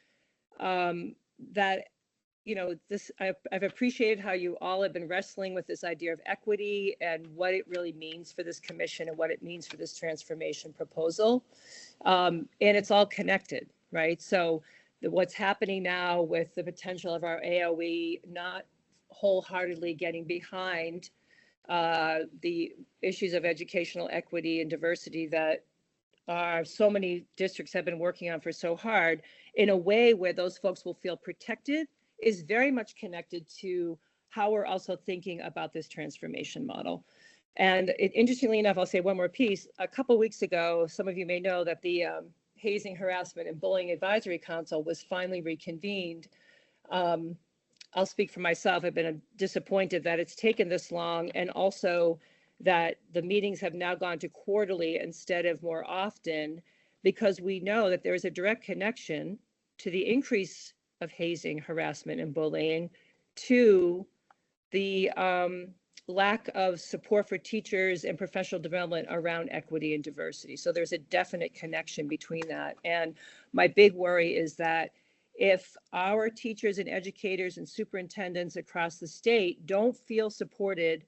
that, I've appreciated how you all have been wrestling with this idea of equity and what it really means for this commission and what it means for this transformation proposal. And it's all connected, right? So what's happening now with the potential of our AOE not wholeheartedly getting behind the issues of educational equity and diversity that so many districts have been working on for so hard in a way where those folks will feel protected is very much connected to how we're also thinking about this transformation model. And interestingly enough, I'll say one more piece. A couple of weeks ago, some of you may know that the Hazing, Harassment, and Bullying Advisory Council was finally reconvened. I'll speak for myself. I've been disappointed that it's taken this long, and also that the meetings have now gone to quarterly instead of more often, because we know that there is a direct connection to the increase of hazing, harassment, and bullying to the lack of support for teachers and professional development around equity and diversity. So there's a definite connection between that. And my big worry is that if our teachers and educators and superintendents across the state don't feel supported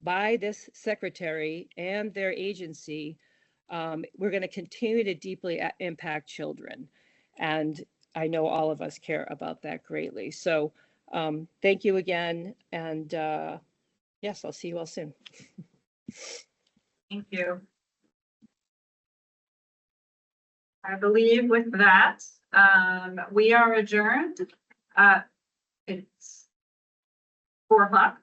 by this secretary and their agency, we're going to continue to deeply impact children. And I know all of us care about that greatly. So thank you again. And yes, I'll see you all soon. Thank you. I believe with that, we are adjourned. It's 4 o'clock.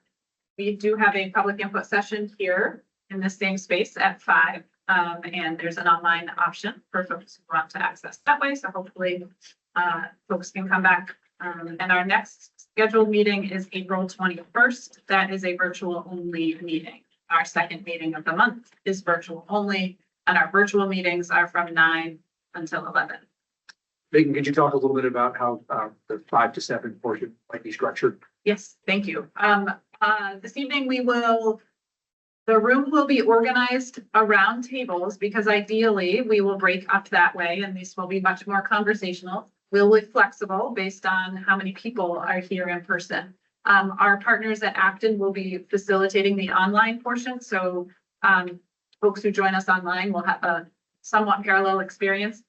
We do have a public input session here in the same space at 5. And there's an online option for folks who want to access that way. So hopefully folks can come back. And our next scheduled meeting is April 21st. That is a virtual only meeting. Our second meeting of the month is virtual only. And our virtual meetings are from 9 until 11. Megan, could you talk a little bit about how the 5 to 7 portion might be structured? Yes, thank you. This evening the room will be organized around tables because ideally we will break up that way and these will be much more conversational. We'll be flexible based on how many people are here in person. Our partners at Acton will be facilitating the online portion. So folks who join us online will have a somewhat parallel experience.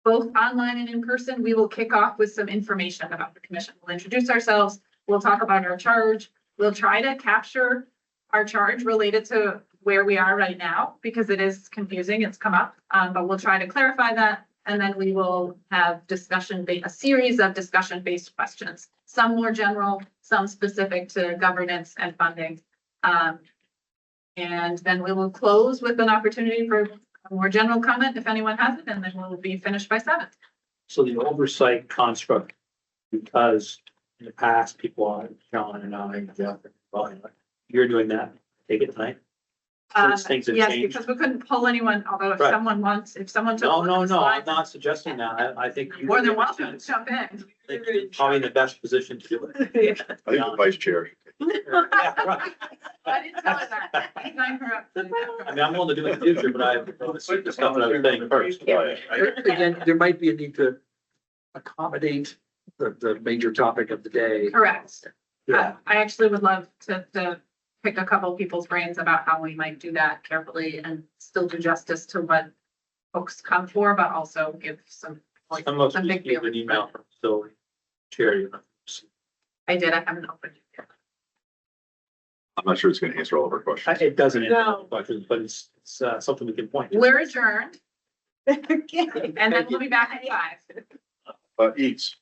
Both online and in person, we will kick off with some information about the commission. We'll introduce ourselves. We'll talk about our charge. We'll try to capture our charge related to where we are right now because it is confusing. It's come up, but we'll try to clarify that. And then we will have a series of discussion-based questions, some more general, some specific to governance and funding. And then we will close with an opportunity for a more general comment if anyone has it, and then we'll be finished by 7. So the oversight construct, because in the past, people on John and I, and Jeff, you're doing that, take it tonight. Since things have Yes, changed. because we couldn't pull anyone, although if Right. someone took. No, one of no, the no, I'm slides, not suggesting that. I think you. More than welcome to jump in. I think you're probably in the best position to do it. I think the vice chair. Yeah, right. I didn't tell her that. He's not correct. I mean, I'm willing to do it in the future, but I have the stuff that I was saying first. Again, there might be a need to accommodate the major topic of the day. Correct. Yeah. I actually would love to pick a couple people's brains about how we might do that carefully and still do justice to what folks come for, but also give some. Like, Some of us some big received an feelings. email from Phil Cherry. I did. I haven't opened it yet. I'm not sure it's gonna answer all of our questions. It doesn't answer No. the questions, but it's something we can point to. We're adjourned. And then we'll be back at 5. Eats.